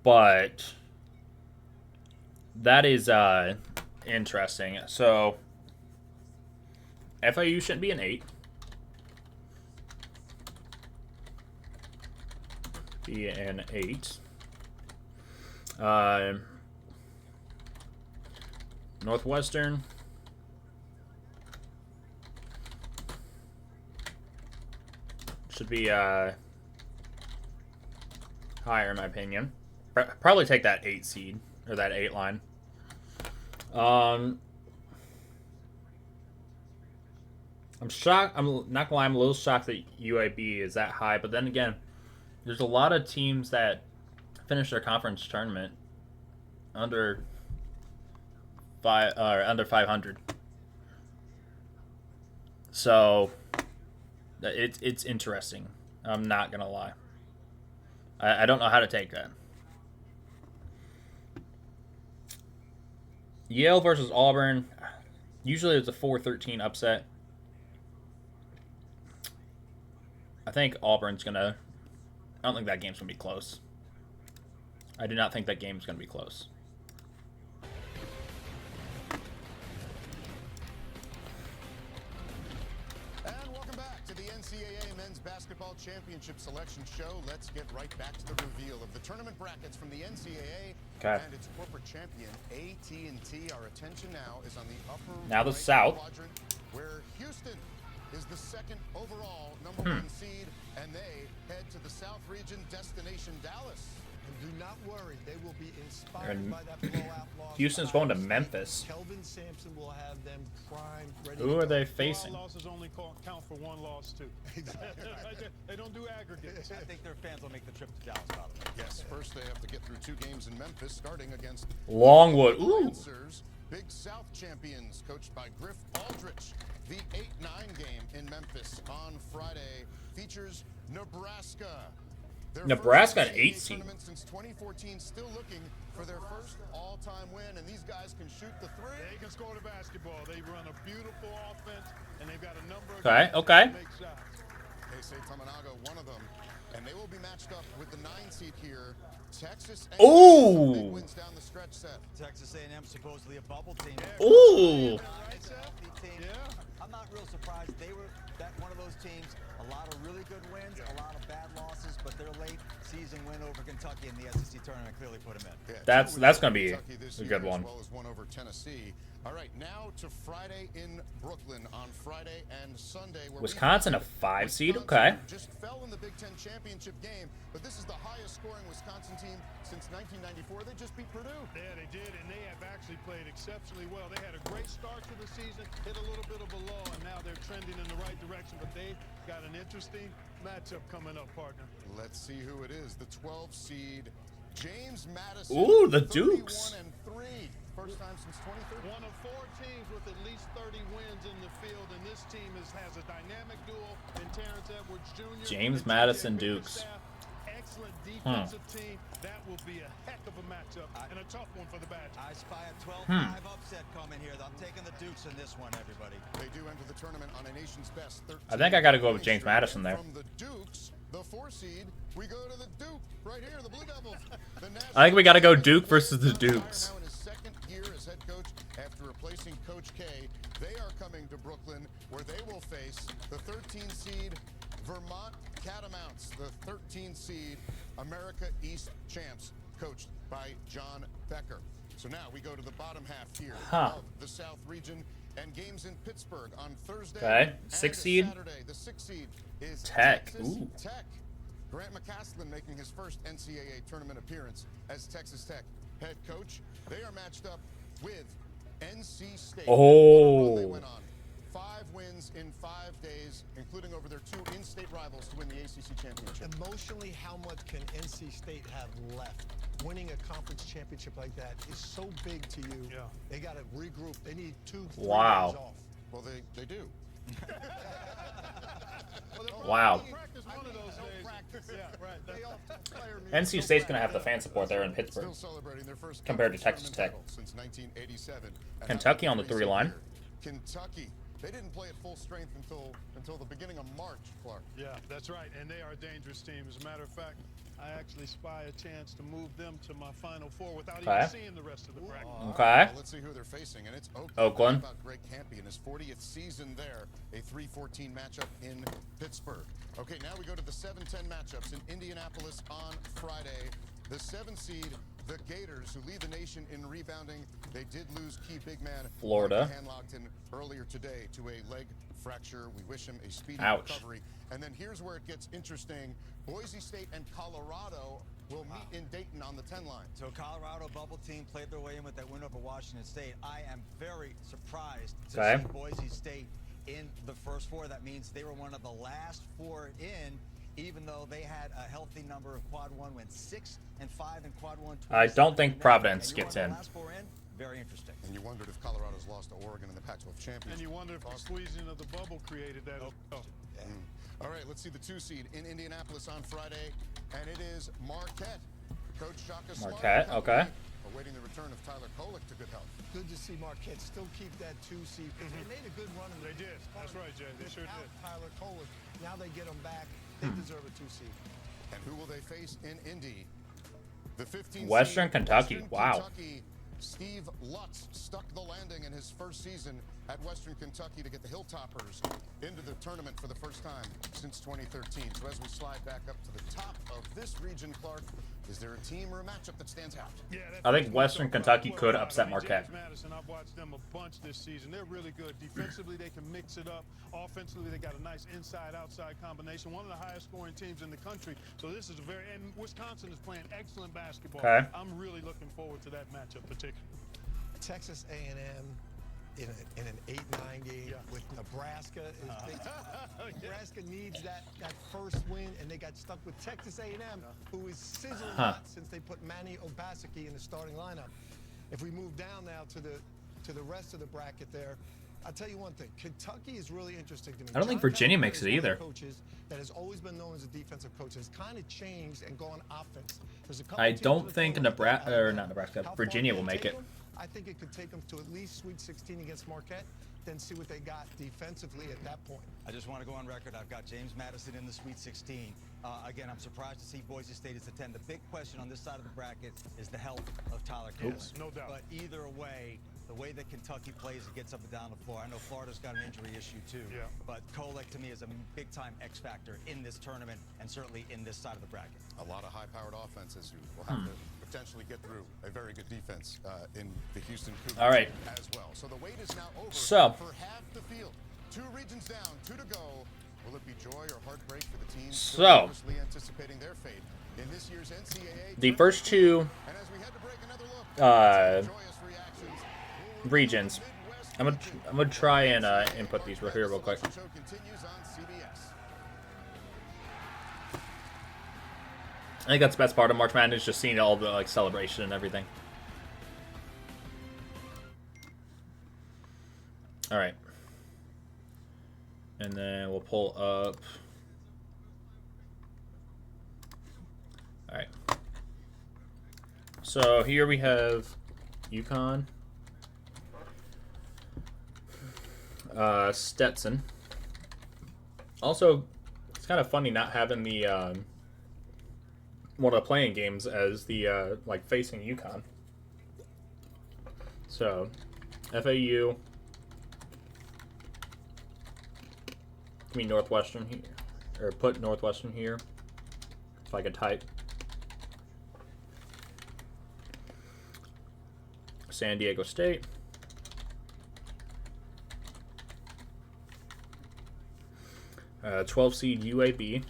But that is interesting. So FIU shouldn't be an 8. Be an 8. Northwestern. Should be higher in my opinion. Probably take that 8 seed or that 8 line. I'm shocked. I'm not gonna lie. I'm a little shocked that UAB is that high. But then again, there's a lot of teams that finish their conference tournament under 500. So it's interesting. I'm not gonna lie. I don't know how to take that. Yale versus Auburn. Usually it's a 4-13 upset. I think Auburn's gonna. I don't think that game's gonna be close. I do not think that game's gonna be close. And welcome back to the NCAA Men's Basketball Championship Selection Show. Let's get right back to the reveal of the tournament brackets from the NCAA and its corporate champion, AT&T. Our attention now is on the upper now the right South quadrant, where Houston is the 2nd overall #1 seed, and they head to the South Region destination, Dallas. And do not worry, they will be inspired And by that blowout loss. Houston's going to Memphis. Kelvin Sampson will have them primed, ready Who to are go. they facing? Losses only count for 1 loss, too. They don't do aggregates. I think their fans will make the trip to Dallas, by the way. Yes, first they have to get through 2 games in Memphis, starting against Longwood. Ooh. Lancers, Big South champions, coached by Griff Aldrich. The 8-9 game in Memphis on Friday features Nebraska. Nebraska an 8 seed. Tournament since 2014, still looking for their first all-time win, and these guys can shoot the 3. They can score the basketball. They run a beautiful offense, and they've got a number of Okay, guys okay. that make shots. Heisei Tamanaga, one of them, and they will be matched up with the 9 seed here, Texas. Ooh. Big wins down the stretch set. Texas A&M supposedly a bubble team. Ooh. It's a healthy team. I'm not real surprised. They were one of those teams. A lot of really good wins, a lot of bad losses, but their late season win over Kentucky in the SEC tournament clearly put them in. Yeah, That's going to be a good one. As well as one over Tennessee. All right, now to Friday in Brooklyn on Friday and Sunday. Where Wisconsin a 5 seed. Okay. Just fell in the Big Ten championship game, but this is the highest scoring Wisconsin team since 1994. They just beat Purdue. Yeah, they did, and they have actually played exceptionally well. They had a great start to the season, hit a little bit of a low, and now they're trending in the right direction, but they got an interesting matchup coming up, partner. Let's see who it is. The 12 seed, James Madison. Ooh, the Dukes. 31-3. First time since 2013. One of 4 teams with at least 30 wins in the field, and this team has a dynamic duo in Terrence Edwards Jr. James Madison Dukes. Excellent defensive team. That will be a heck of a matchup and a tough one for the Badgers. I spy a 12-5 upset coming here. I'm taking the Dukes in this one, everybody. They do enter the tournament on a nation's best 13. I think I got to go with James Madison there. From the Dukes, the 4 seed, we go to the Duke right here, the Blue Devils. I think we got to go Duke versus the Dukes. Now in his 2nd year as head coach after replacing Coach K, they are coming to Brooklyn where they will face the 13 seed Vermont Catamounts, the 13 seed America East champs, coached by John Becker. So now we go to the bottom half here of the South region and games in Pittsburgh on Thursday. Okay, 6 seed. Saturday. The 6 seed is Tech. Texas Ooh. Tech. Grant McCaslin making his first NCAA tournament appearance as Texas Tech head coach. They are matched up with NC State. Oh. They went on 5 wins in 5 days, including over their 2 in-state rivals to win the ACC championship. Emotionally, how much can NC State have left? Winning a conference championship like that is so big to you. Yeah. They got to regroup. They need 2-3 Wow. days off. Well, they do. Wow. Practice one of those days. Yeah, right. NC State's going to have the fan support there in Pittsburgh Still celebrating their first compared to Texas tournament Tech. title since 1987. And Kentucky how on the about 3 line. here? Kentucky They didn't play at full strength until the beginning of March, Clark. Yeah, that's right, and they are a dangerous team. As a matter of fact, I actually spy a chance to move them to my Final Four without even seeing the rest of the bracket. Okay. Well, let's see who they're facing, and it's Oakland. Oakland. How about Greg Campy in his 40th season there, a 3-14 matchup in Pittsburgh. Okay, now we go to the 7-10 matchups in Indianapolis on Friday. The 7 seed, the Gators, who lead the nation in rebounding. They did lose key big man Florida. Hanlogton earlier today to a leg fracture. We wish him a speedy Ouch. recovery. And then here's where it gets interesting. Boise State and Colorado will meet in Dayton on the 10 line. So Colorado bubble team played their way in with that win over Washington State. I am very surprised to see Boise State in the first 4. That means they were one of the last 4 in, even though they had a healthy number of quad 1 wins, 6 and 5 in quad 1. I don't think Providence gets in. Last 4 in. Very interesting. And you wondered if Colorado's lost to Oregon in the Pac-12 championship. And you wonder if the squeezing of the bubble created that. All right, let's see the 2 seed in Indianapolis on Friday, and it is Marquette. Coach Shaka Marquette, okay. Awaiting the return of Tyler Kolek to good health. Good to see Marquette still keep that 2 seed. They made a good run. They did. That's right, Jay. They sure did. Tyler Kolek. Now they get them back. They deserve a 2 seed. And who will they face in Indy? The 15th Western seed, Kentucky. Western Wow. Kentucky. Steve Lutz stuck the landing in his first season at Western Kentucky to get the Hilltoppers into the tournament for the first time since 2013. So as we slide back up to the top of this region, Clark, is there a team or a matchup that stands out? Yeah, I think Western Kentucky could upset Marquette. James Madison, I've watched them a bunch this season. They're really good. Defensively, they can mix it up. Offensively, they got a nice inside-outside combination. One of the highest scoring teams in the country. So this is and Wisconsin is playing excellent basketball. Okay. I'm really looking forward to that matchup particularly. Texas A&M in an 8-9 game with Nebraska. Nebraska needs that first win, and they got stuck with Texas A&M, who is sizzling hot since they put Manny Obaseki in the starting lineup. If we move down now to the rest of the bracket there, I'll tell you one thing. Kentucky is really interesting to me. I don't think Virginia makes it either. Coaches that has always been known as a defensive coach has kind of changed and gone offense. There's a couple I teams don't that think feel Nebraska, that. or not Nebraska, How far Virginia can will it make take it. them? I think it could take them to at least Sweet 16 against Marquette, then see what they got defensively at that point. I just want to go on record. I've got James Madison in the Sweet 16. Again, I'm surprised to see Boise State is a 10. The big question on this side of the bracket is the health of Tyler Kolek. Yes, no doubt. But either way, the way that Kentucky plays, it gets up and down the floor. I know Florida's got an injury issue too. Yeah. But Kolek to me is a big-time X factor in this tournament and certainly in this side of the bracket. A lot of high-powered offenses who will have to potentially get through a very good defense in the Houston Cougars All right. as well. So the wait is now over So. for half the field. 2 regions down, 2 to go. Will it be joy or heartbreak for the teams So. anticipating their fate in this year's NCAA? The first 2 And as we head to break, another look. Joyous reactions. regions. I'm gonna try and input these right here real quick. Show continues on CBS. I think that's the best part of March Madness, just seeing all the like celebration and everything. All right, and then we'll pull up. All right. So here we have UConn, Stetson. Also, it's kind of funny not having the one of the playing games as the like facing UConn. So FAU, give me Northwestern here, or put Northwestern here if I could type. San Diego State, uh, 12 seed UAB,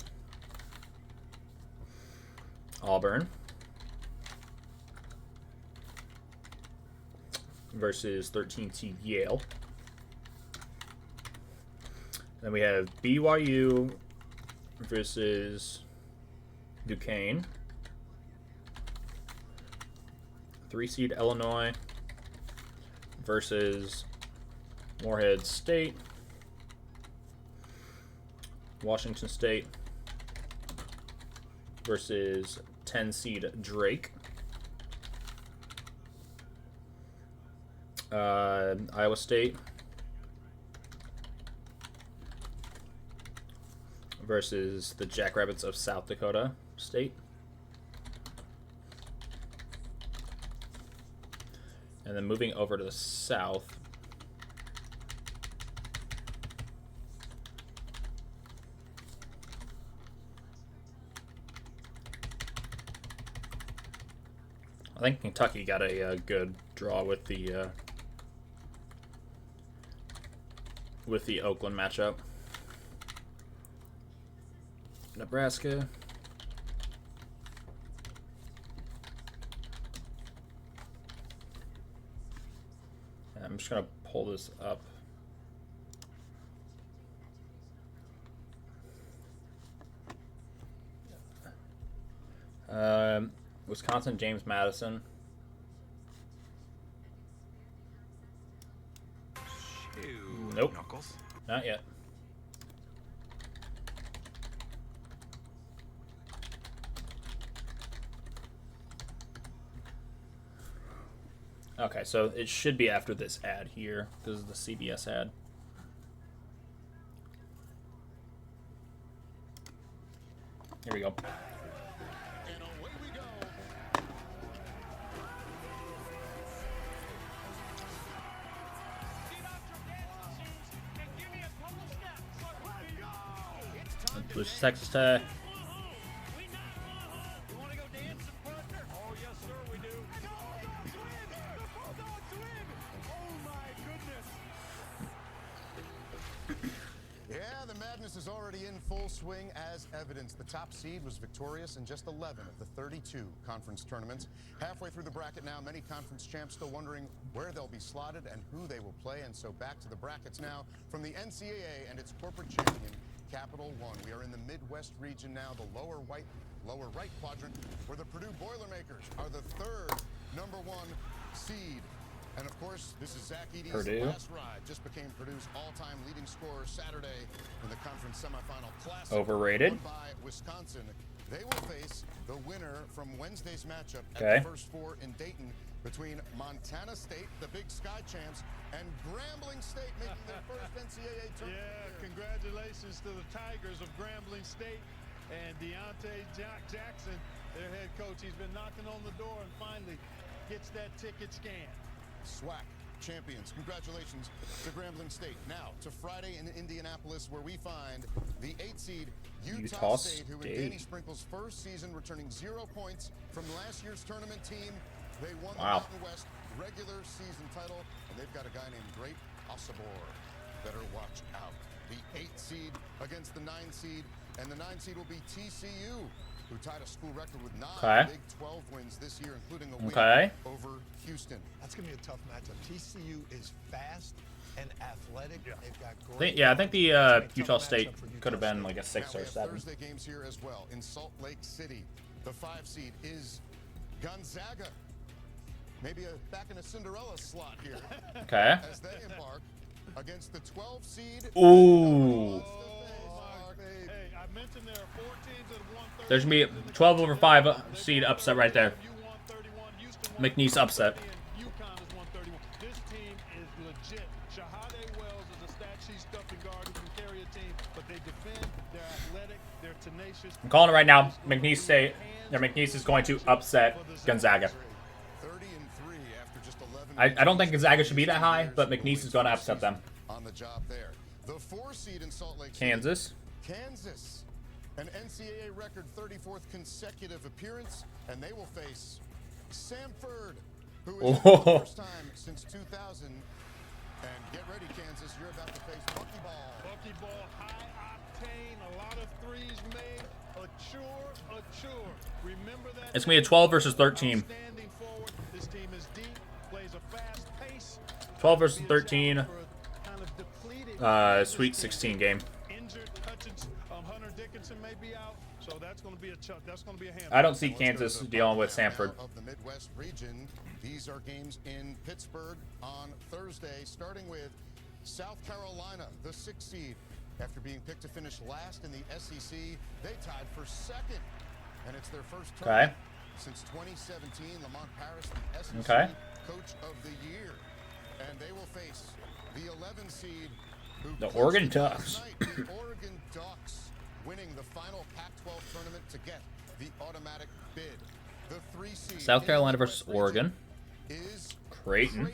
Auburn versus 13 seed Yale. Then we have BYU versus Duquesne, 3 seed Illinois versus Morehead State, Washington State versus 10 seed Drake, Iowa State versus the Jackrabbits of South Dakota State. And then moving over to the south, I think Kentucky got a good draw with the Oakland matchup. Nebraska. I'm just gonna pull this up. Wisconsin, James Madison. Nope. Knuckles. Not yet. Okay, so it should be after this ad here. This is the CBS ad. Here we go. And away we go. Blue Texas Tech. Yeah, the madness is already in full swing as evidence. The top seed was victorious in just 11 of the 32 conference tournaments. Halfway through the bracket now, many conference champs still wondering where they'll be slotted and who they will play. And so back to the brackets now from the NCAA and its corporate champion, Capital One. We are in the Midwest region now, the lower right quadrant, where the Purdue Boilermakers are the third #1 seed. And of course, this is Zach Edey's last ride. Just became Purdue's all-time leading scorer Saturday in the conference semifinal classic. Overrated. Won by Wisconsin. They will face the winner from Wednesday's matchup at Okay. the first four in Dayton between Montana State, the Big Sky champs, and Grambling State making their first NCAA tournament. Yeah, congratulations to the Tigers of Grambling State and Deontay Jackson, their head coach. He's been knocking on the door and finally gets that ticket scanned. SWAC champions. Congratulations to Grambling State. Now to Friday in Indianapolis, where we find the 8 seed Utah State, who in Danny Sprinkle's first season returning 0 points from last year's tournament team. They won the Mountain West regular season title, and they've got a guy named Great Osabor. Better watch out. The 8 seed against the 9 seed, and the 9 seed will be TCU, who tied a school record with 9 Big 12 wins this year, including a win over Houston. That's going to be a tough matchup. TCU is fast and athletic. They've got great. I think the Utah State could have been like a 6 or 7. Thursday games here as well in Salt Lake City. The 5 seed is Gonzaga. Maybe back in a Cinderella slot here. Okay. As they embark against the 12 seed. Ooh. Hey, I mentioned there are 4 teams that have won 30. There's going to be a 12/5 seed upset right there. McNeese upset. UConn has won 31. This team is legit. Shahade Wells is a stat sheet stuffing guard who can carry a team, but they defend, they're athletic, they're tenacious. I'm calling it right now. McNeese State. McNeese is going to upset Gonzaga. 30-3 after just 11. I don't think Gonzaga should be that high, but McNeese is going to upset them. On the job there. The 4 seed in Salt Lake City. Kansas. Kansas. An NCAA record 34th consecutive appearance, and they will face Samford, who is for the first time since 2000. And get ready, Kansas. You're about to face Buckyball. Buckyball, high octane, a lot of threes made. Mature. Remember that. It's going to be a 12 versus 13. Standing forward. This team is deep, plays a fast pace. 12 versus 13. Sweet 16 game. Injured Hunter Dickinson may be out, so that's going to be a handful. I don't see Kansas dealing with Samford. Of the Midwest region, these are games in Pittsburgh on Thursday, starting with South Carolina, the 6th seed. After being picked to finish last in the SEC, they tied for 2nd, and it's their first tournament since 2017. Lamont Paris, the SEC Coach of the Year, and they will face the 11 seed. The Oregon Ducks. The Oregon Ducks. winning the final Pac-12 tournament to get the automatic bid. The 3 seed South Carolina versus Oregon. Is Creighton,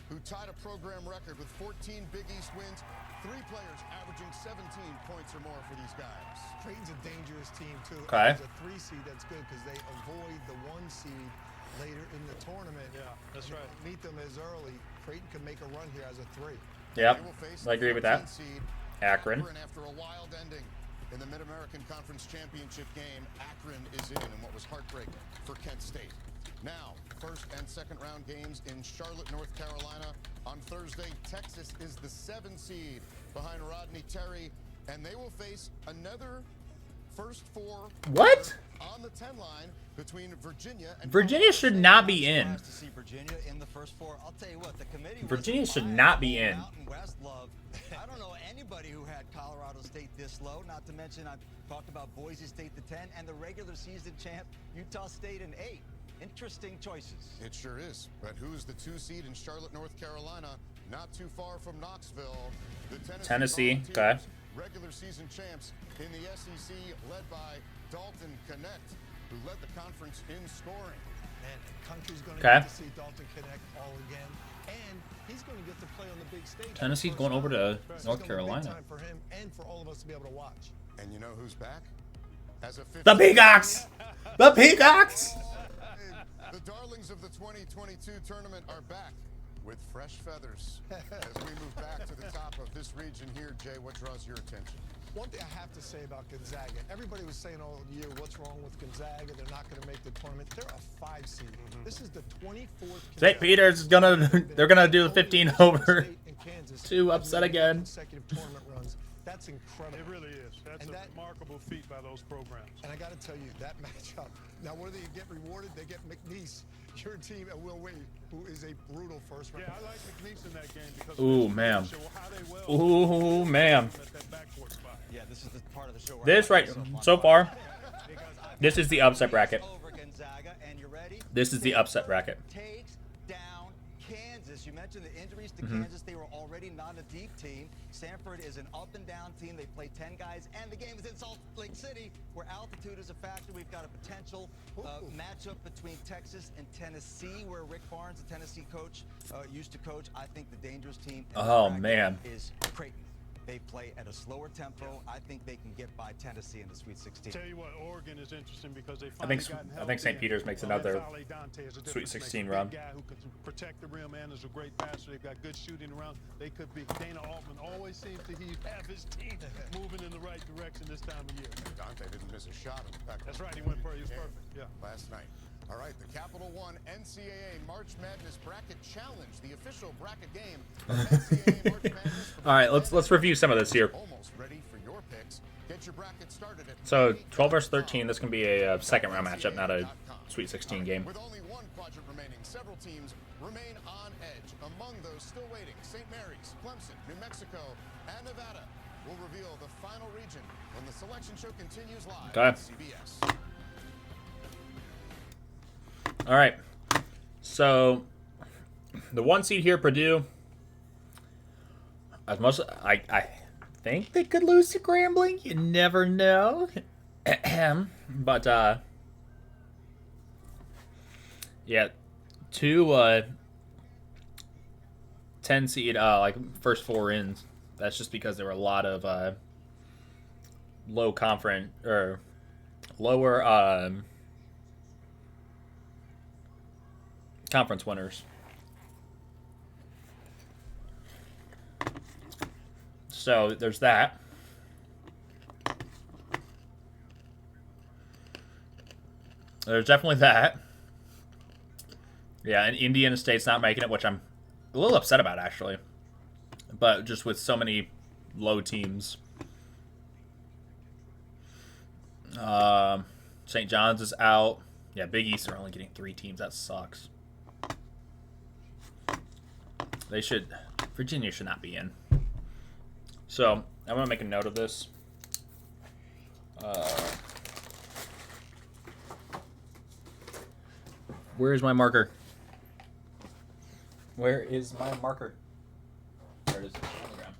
who tied a program record with 14 Big East wins. 3 players averaging 17 points or more for these guys. Creighton's a dangerous team too. Okay. As a 3 seed, that's good because they avoid the 1 seed later in the tournament. Yeah, that's right. Meet them as early. Creighton can make a run here as a 3. Yep, I agree with that. Akron. After a wild ending in the Mid-American Conference Championship game, Akron is in what was heartbreaking for Kent State. Now, first and second round games in Charlotte, North Carolina. On Thursday, Texas is the 7 seed behind Rodney Terry, and they will face another first 4 What? on the 10 line between Virginia and Virginia should not be in. To see Virginia in the first 4. I'll tell you what, the committee. Virginia should not be in. Mountain West love. I don't know anybody who had Colorado State this low. Not to mention, I've talked about Boise State the 10 and the regular season champ Utah State in 8. Interesting choices. It sure is. But who's the 2 seed in Charlotte, North Carolina? Not too far from Knoxville. The Tennessee. Okay. Regular season champs in the SEC, led by Dalton Connect, who led the conference in scoring. Man, the country's going to Okay. get to see Dalton Connect all again, and he's going to get to play on the big stage. Tennessee's going over to This is North gonna be big Carolina. time for him and for all of us to be able to watch. And you know who's back? As a The Peacocks. The Peacocks. The darlings of the 2022 tournament are back with fresh feathers. As we move back to the top of this region here, Jay, what draws your attention? One thing I have to say about Gonzaga, everybody was saying all year, what's wrong with Gonzaga? They're not going to make the tournament. They're a 5 seed. This is the 24th. St. Peter's is they're gonna do the 15 over 2 upset again. Consecutive tournament runs. That's incredible. It really is. That's a remarkable feat by those programs. And I got to tell you, that matchup. Now, what do they get rewarded? They get McNeese, your team, and Will Wade, who is a brutal first round. Yeah, I like McNeese in that game because Ooh, man. Ooh, man. Yeah, this is the part of the show where This right so far. This is the upset bracket. This is the upset bracket. Takes down Kansas. You mentioned the injuries to Mhm. Kansas. They were already not a deep team. Stanford is an up and down team. They play 10 guys, and the game is in Salt Lake City, where altitude is a factor. We've got a potential matchup between Texas and Tennessee, where Rick Barnes, the Tennessee coach, used to coach. I think the dangerous team in this Oh, bracket man. is Creighton. They play at a slower tempo. I think they can get by Tennessee in the Sweet 16. Tell you what, Oregon is interesting because they I think St. Peter's makes another Sweet 16 run. Guy who can protect the rim and is a great passer. They've got good shooting around. They could be. Dana Altman always seems to have his team moving in the right direction this time of year. Dante didn't miss a shot in the back. That's right. He went for it. He was perfect. Yeah. Last night. All right, the Capital One NCAA March Madness Bracket Challenge, the official bracket game of NCAA March Madness. All right, let's review some of this here. Almost ready for your picks. Get your bracket started at So 12 versus 13. This can be a second round matchup, not a Sweet 16 game. With only one quadrant remaining, several teams remain on edge. Among those still waiting, St. Mary's, Clemson, New Mexico, and Nevada will reveal the final region when the selection show continues live Okay. on CBS. All right. So the 1 seed here, Purdue. As much I think they could lose to Grambling. You never know. But yeah, 2 10 seed like first 4 ins. That's just because there were a lot of low conference or lower conference winners. So there's that. There's definitely that. Yeah, and Indiana State's not making it, which I'm a little upset about, actually. But just with so many low teams. St. John's is out. Yeah, Big East are only getting 3 teams. That sucks. Virginia should not be in. So, I'm going to make a note of this. Where is my marker? Where is my marker? There it is. On the ground.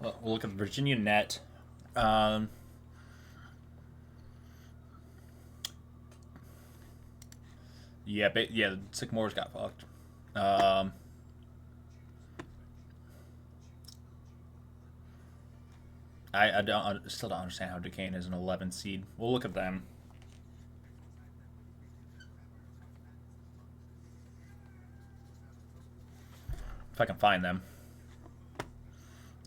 We'll look at Virginia net. Yeah, the Sycamores got fucked. I still don't understand how Duquesne is an 11 seed. We'll look at them. If I can find them.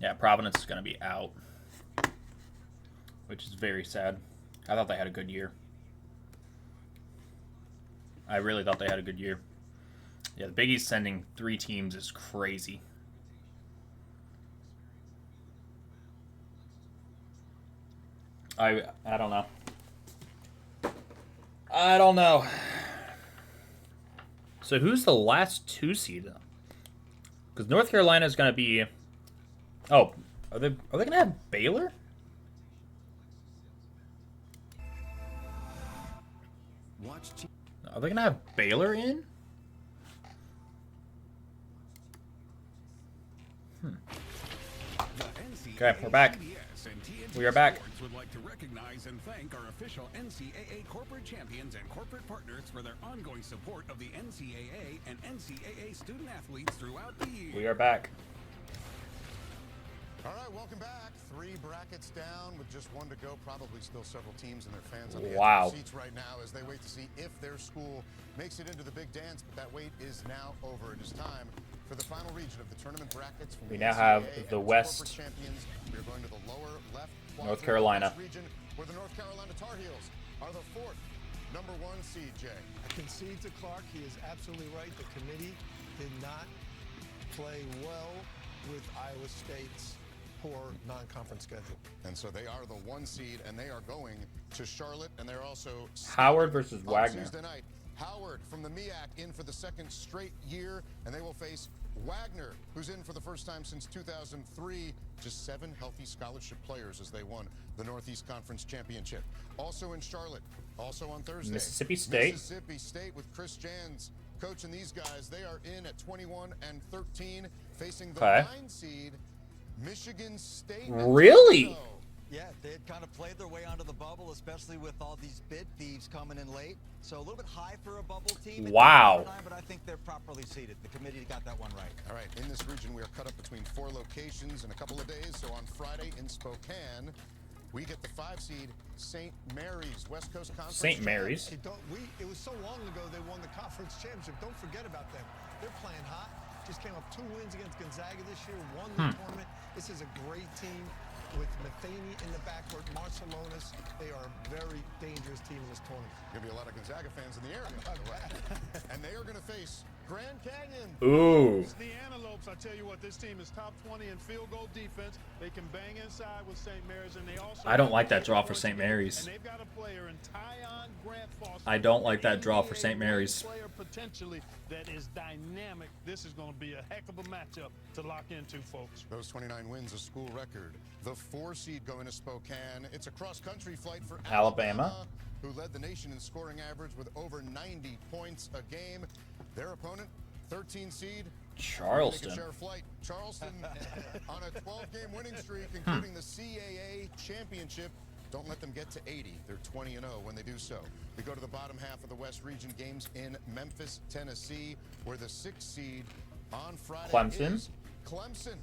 Yeah, Providence is going to be out, which is very sad. I thought they had a good year. I really thought they had a good year. Yeah, the Big East sending 3 teams is crazy. I don't know. I don't know. So who's the last 2 seed? Because North Carolina is going to be... Oh, are they going to have Baylor? Are they going to have Baylor in? Okay, we're back. We are back. Would like to recognize and thank our official NCAA corporate champions and corporate partners for their ongoing support of the NCAA and NCAA student athletes throughout the year. We are back. All right, welcome back. 3 brackets down with just 1 to go. Probably still several teams and their fans on the edge of their seats right now as they wait to see if their school makes it into the big dance. But that wait is now over. It is time for the final region of the tournament brackets. From We the now NCAA have and the its West. corporate champions. We are going to the lower left North Carolina. region, where the North Carolina Tar Heels are the 4th number 1 seed. Jay, I concede to Clark. He is absolutely right. The committee did not play well with Iowa State's poor non-conference schedule. And so they are the 1 seed, and they are going to Charlotte, and they're also Howard versus on Wagner. Tuesday night. Howard from the MEAC in for the 2nd straight year, and they will face Wagner, who's in for the first time since 2003. Just 7 healthy scholarship players as they won the Northeast Conference Championship. Also in Charlotte, also on Thursday, Mississippi State. Mississippi State with Chris Jans coaching these guys. They are in at 21-13, facing the 9 seed Michigan State. Really? Yeah, they had kind of played their way onto the bubble, especially with all these bid thieves coming in late. So a little bit high for a bubble team. Wow. But I think they're properly seated. The committee got that one right. All right, in this region, we are cut up between 4 locations in a couple of days. So on Friday in Spokane, we get the 5 seed St. Mary's, West Coast Conference. St. Mary's. It was so long ago they won the conference championship. Don't forget about them. They're playing hot. Just came up 2 wins against Gonzaga this year, won the tournament. This is a great team with Matheny in the backcourt, Marcelonis. They are a very dangerous team in this tournament. Going to be a lot of Gonzaga fans in the area. And they are going to face Grand Canyon. Ooh. It's the Antelopes. I tell you what, this team is top 20 in field goal defense. They can bang inside with St. Mary's, and they also. I don't like that draw for St. Mary's. And they've got a player in Tyon Grant Foster. I don't like that draw for St. Mary's. Player potentially that is dynamic. This is going to be a heck of a matchup to lock into, folks. Those 29 wins, a school record. The 4 seed going to Spokane. It's a cross-country flight for Alabama, who led the nation in scoring average with over 90 points a game. Their opponent, 13 seed Charleston. Share flight. Charleston on a 12-game winning streak, including the CAA championship. Don't let them get to 80. They're 20-0 when they do so. We go to the bottom half of the West Region games in Memphis, Tennessee, where the 6th seed on Friday is Clemson.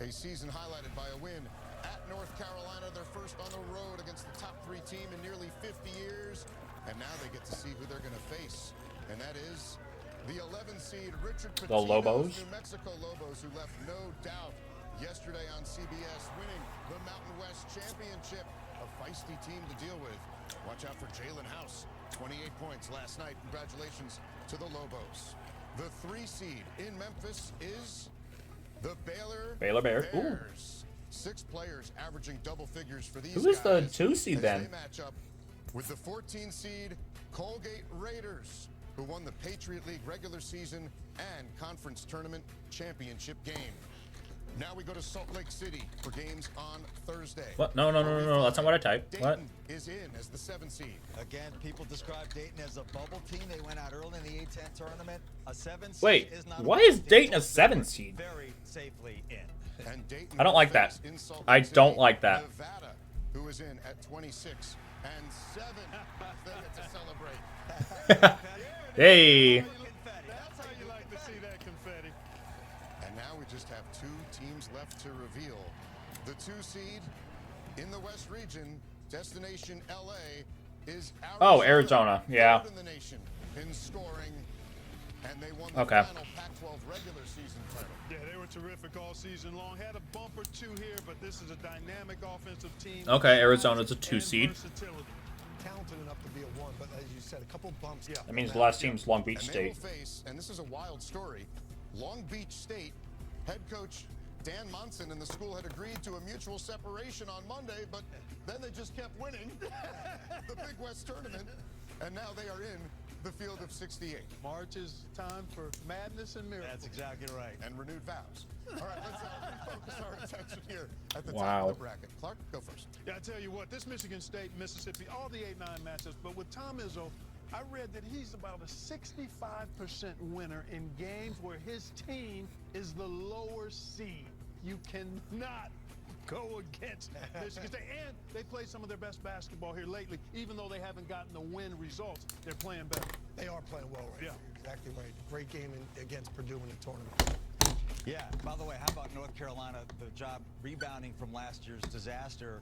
A season highlighted by a win at North Carolina, their first on the road against the top 3 team in nearly 50 years. And now they get to see who they're going to face. And that is the 11 seed Richard Pitino's the Lobos. New Mexico Lobos, who left no doubt yesterday on CBS, winning the Mountain West Championship. A feisty team to deal with. Watch out for Jalen House. 28 points last night. Congratulations to the Lobos. The 3 seed in Memphis is the Baylor Bears. Ooh. 6 players averaging double figures for these Who is the guys 2 seed as then? They match up with the 14 seed Colgate Raiders, who won the Patriot League regular season and conference tournament championship game. Now we go to Salt Lake City for games on Thursday. What? No. That's not what I typed. Dayton What? is in as the 7 seed. Again, people describe Dayton as a bubble team. They went out early in the A-10 tournament. A 7 seed Wait, is not why a is Dayton a 7 seed? Very safely in. And Dayton I don't like that. face in Salt I Lake City, don't like that. Nevada, who is in at 26 and 7. They get to celebrate. Hey. That's how you like to see that confetti. And now we just have 2 teams left to reveal. The 2 seed in the West region, destination LA, is Arizona. Oh, Arizona. Yeah. Third in the nation in scoring, and they won the Okay. final Pac-12 regular season title. Yeah, they were terrific all season long. Had a bump or 2 here, but this is a dynamic offensive team. Okay, Arizona's a 2 seed. Talented enough to be a 1, but as you said, a couple bumps. Yeah. That means the last team's Long Beach And they State. will face, and this is a wild story, Long Beach State head coach Dan Monson and the school had agreed to a mutual separation on Monday, but then they just kept winning the Big West tournament, and now they are in the field of 68. March is time for madness and miracles. That's exactly right. And renewed vows. All right, let's refocus our attention here at the top Wow. of the bracket. Clark, go first. Yeah, I tell you what, this Michigan State, Mississippi, all the 8-9 matchups, but with Tom Izzo, I read that he's about a 65% winner in games where his team is the lower seed. You cannot go against Michigan State. And they played some of their best basketball here lately. Even though they haven't gotten the win results, they're playing better. They are playing well right Yeah. now. Exactly right. Great game against Purdue in the tournament. Yeah, by the way, how about North Carolina, the job rebounding from last year's disaster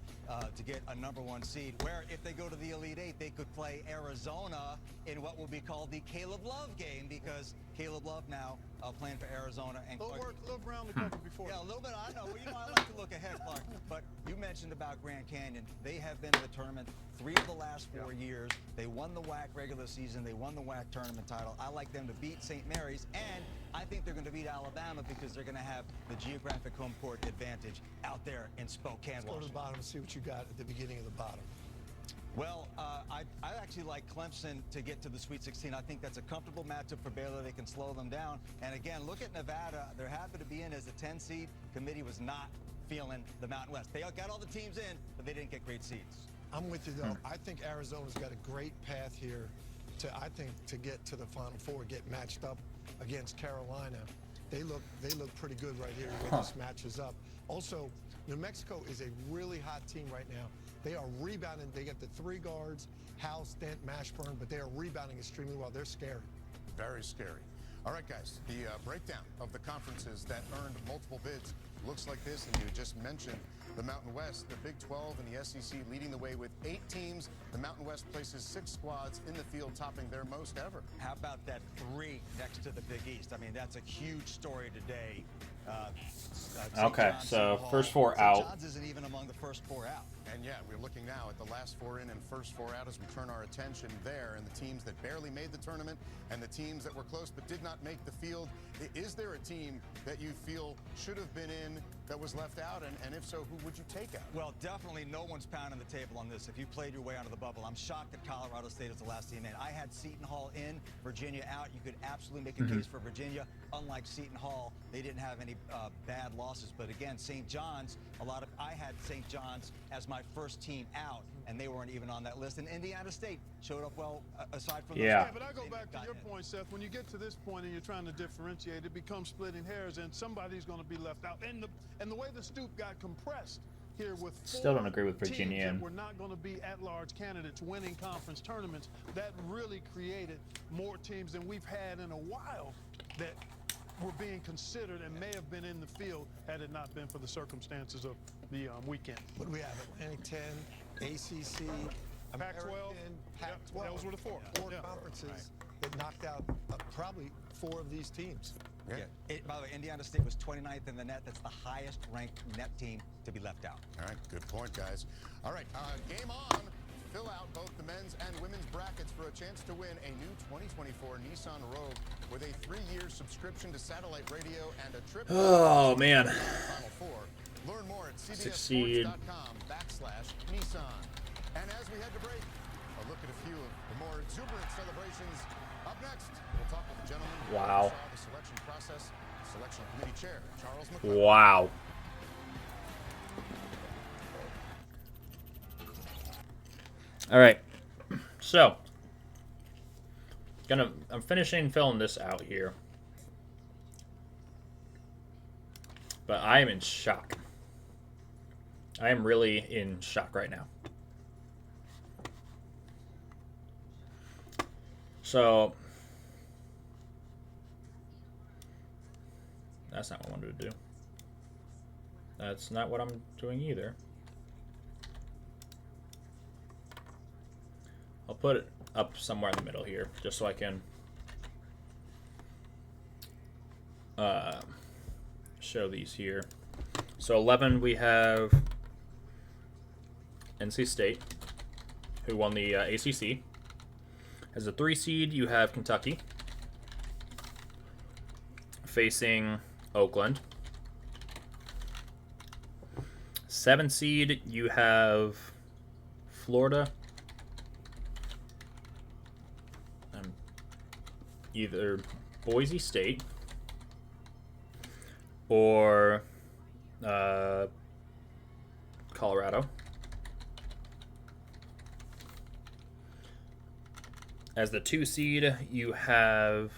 to get a #1 seed, where if they go to the Elite Eight, they could play Arizona in what will be called the Caleb Love game, because Caleb Love now playing for Arizona. And A little ground to cover before. Yeah, a little bit, I know. Well, I like to look ahead, Clark. But you mentioned about Grand Canyon. They have been in the tournament 3 of the last 4 years. They won the WAC regular season. They won the WAC tournament title. I like them to beat St. Mary's, and I think they're going to beat Alabama because they're going to have the geographic home court advantage out there in Spokane, Let's go to the bottom and see what you got at the beginning of the bottom. Well, I actually like Clemson to get to the Sweet 16. I think that's a comfortable matchup for Baylor. They can slow them down. And again, look at Nevada. They're happy to be in as a 10 seed. Committee was not feeling the Mountain West. They got all the teams in, but they didn't get great seeds. I'm with you, though. I think Arizona's got a great path here to get to the Final Four, get matched up against Carolina. They look pretty good right here where this matches up. Also, New Mexico is a really hot team right now. They are rebounding. They get the 3 guards, House, Dent, Mashburn, but they are rebounding extremely well. They're scary. Very scary. All right, guys, the breakdown of the conferences that earned multiple bids looks like this, and you just mentioned the Mountain West, the Big 12 and the SEC leading the way with 8 teams. The Mountain West places 6 squads in the field, topping their most ever. How about that 3 next to the Big East? I mean, that's a huge story today. Okay, so first 4 out. St. John's isn't even among the first 4 out. And yeah, we're looking now at the last 4 in and first 4 out as we turn our attention there, and the teams that barely made the tournament and the teams that were close but did not make the field. Is there a team that you feel should have been in that was left out, and if so, who would you take out? Well, definitely no one's pounding the table on this. If you played your way out of the bubble, I'm shocked that Colorado State is the last team in. I had Seton Hall in, Virginia out. You could absolutely make a case for Virginia. Unlike Seton Hall, they didn't have any bad losses. But again, St. John's, I had St. John's as my first team out, and they weren't even on that list. And Indiana State showed up well, aside from Yeah. But I go back to your point, Seth. When you get to this point and you're trying to differentiate, it becomes splitting hairs, and somebody's going to be left out. And the way the stoop got compressed here with 4 Still don't agree with Virginia. teams that were not going to be at-large candidates winning conference tournaments, that really created more teams than we've had in a while that were being considered and may have been in the field had it not been for the circumstances of the weekend. What do we have? Atlantic 10, ACC, Pac-12, American, Pac-12. those were the 4. 4 conferences that knocked out probably 4 of these teams. Yeah. By the way, Indiana State was 29th in the net. That's the highest ranked net team to be left out. All right, good point, guys. All right, game on. Fill out both the men's and women's brackets for a chance to win a new 2024 Nissan Rogue with a 3-year subscription to satellite radio and a trip. Oh, man. Final Four. Learn more at Succeed. cbssports.com/Nissan. And as we head to break, a look at a few of the more exuberant celebrations. Up next, we'll talk with the gentleman who Wow. oversaw the selection process, selection committee chair, Charles McClellan. Wow. All right, so I'm finishing filling this out here, But I am in shock. I am really in shock right now. So that's not what I wanted to do. That's not what I'm doing either. I'll put it up somewhere in the middle here, just so I can show these here. So 11, we have NC State, who won the ACC. As a 3 seed, you have Kentucky facing Oakland. 7 seed, you have Florida. Either Boise State or Colorado. As the 2 seed, you have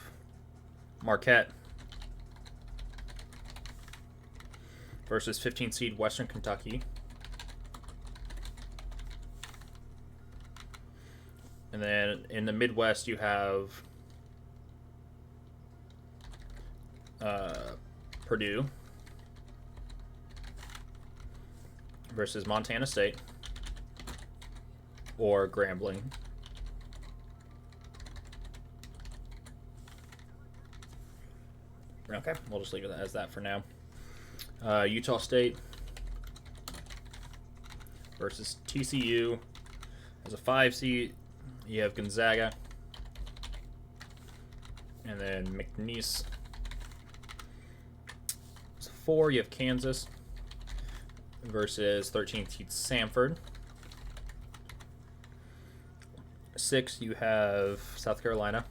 Marquette versus 15 seed Western Kentucky. And then in the Midwest, you have Purdue versus Montana State or Grambling. Okay, we'll just leave it as that for now. Utah State versus TCU. As a 5 seed, you have Gonzaga. And then McNeese. As a 4, you have Kansas versus 13th seed Samford. 6, you have South Carolina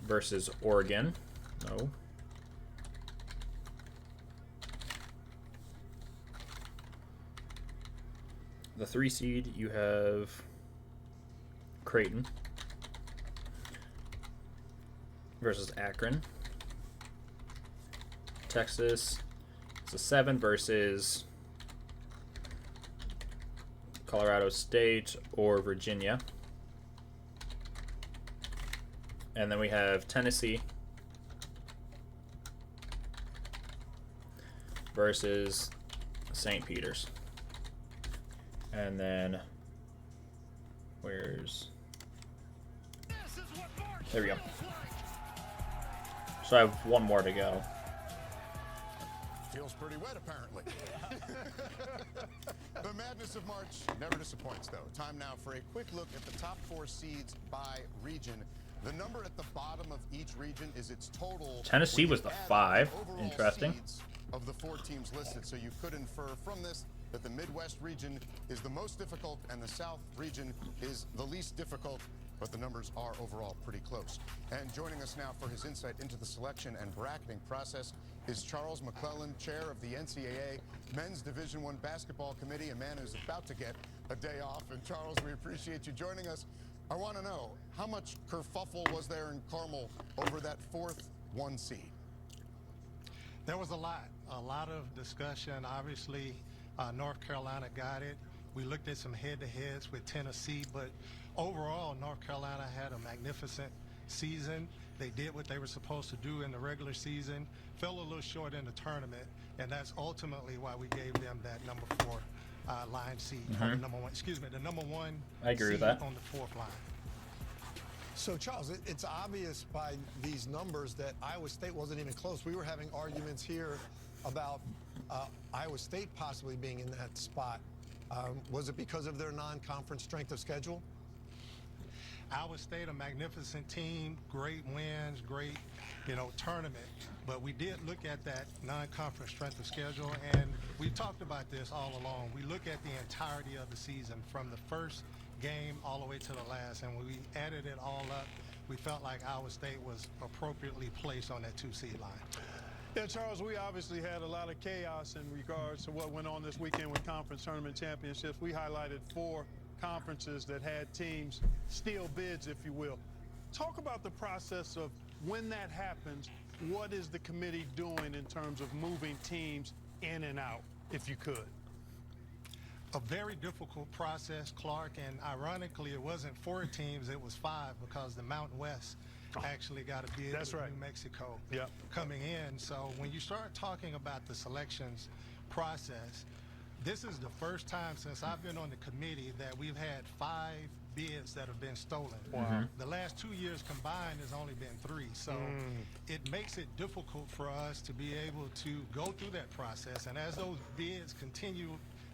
versus Oregon. No. The 3 seed, you have Creighton versus Akron. Texas is a 7 versus Colorado State or Virginia. And then we have Tennessee versus St. Peter's. And then where's... There we go. So I have one more to go. Feels pretty wet, apparently. The madness of March never disappoints, though. Time now for a quick look at the top 4 seeds by region. The number at the bottom of each region is its total. Tennessee was the 5. Interesting. Of the 4 teams listed, so you could infer from this that the Midwest region is the most difficult and the South region is the least difficult, but the numbers are overall pretty close. And joining us now for his insight into the selection and bracketing process is Charles McClellan, chair of the NCAA Men's Division I Basketball Committee, a man who's about to get a day off. And Charles, we appreciate you joining us. I want to know, how much kerfuffle was there in Carmel over that 4th 1 seed? There was a lot of discussion. Obviously, North Carolina got it. We looked at some head-to-heads with Tennessee, but overall, North Carolina had a magnificent season. They did what they were supposed to do in the regular season, fell a little short in the tournament, and that's ultimately why we gave them that number 4 line seed, or the number 1, excuse me, the number 1 I agree seed with that. on the 4th line. So, Charles, it's obvious by these numbers that Iowa State wasn't even close. We were having arguments here about Iowa State possibly being in that spot. Was it because of their non-conference strength of schedule? Iowa State, a magnificent team, great wins, great, tournament. But we did look at that non-conference strength of schedule, and we talked about this all along. We look at the entirety of the season from the first game all the way to the last, and when we added it all up, we felt like Iowa State was appropriately placed on that 2 seed line. Yeah, Charles, we obviously had a lot of chaos in regards to what went on this weekend with conference tournament championships. We highlighted 4 conferences that had teams steal bids, if you will. Talk about the process of when that happens, what is the committee doing in terms of moving teams in and out, if you could? A very difficult process, Clark, and ironically, it wasn't 4 teams, it was 5 because the Mountain West actually got a bid with New Mexico coming in. So when you start talking about the selections process, this is the first time since I've been on the committee that we've had 5 bids that have been stolen. Wow. The last 2 years combined has only been 3. So it makes it difficult for us to be able to go through that process. And as those bids continue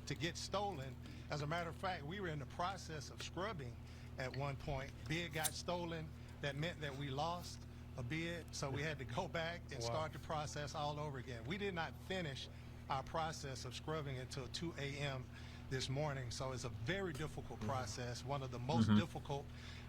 to get stolen, as a matter of fact, we were in the process of scrubbing at one point. Bid got stolen. That meant that we lost a bid, so we had to go back and start the process all over again. We did not finish our process of scrubbing until 2 a.m. this morning, so it's a very difficult process, one of the most difficult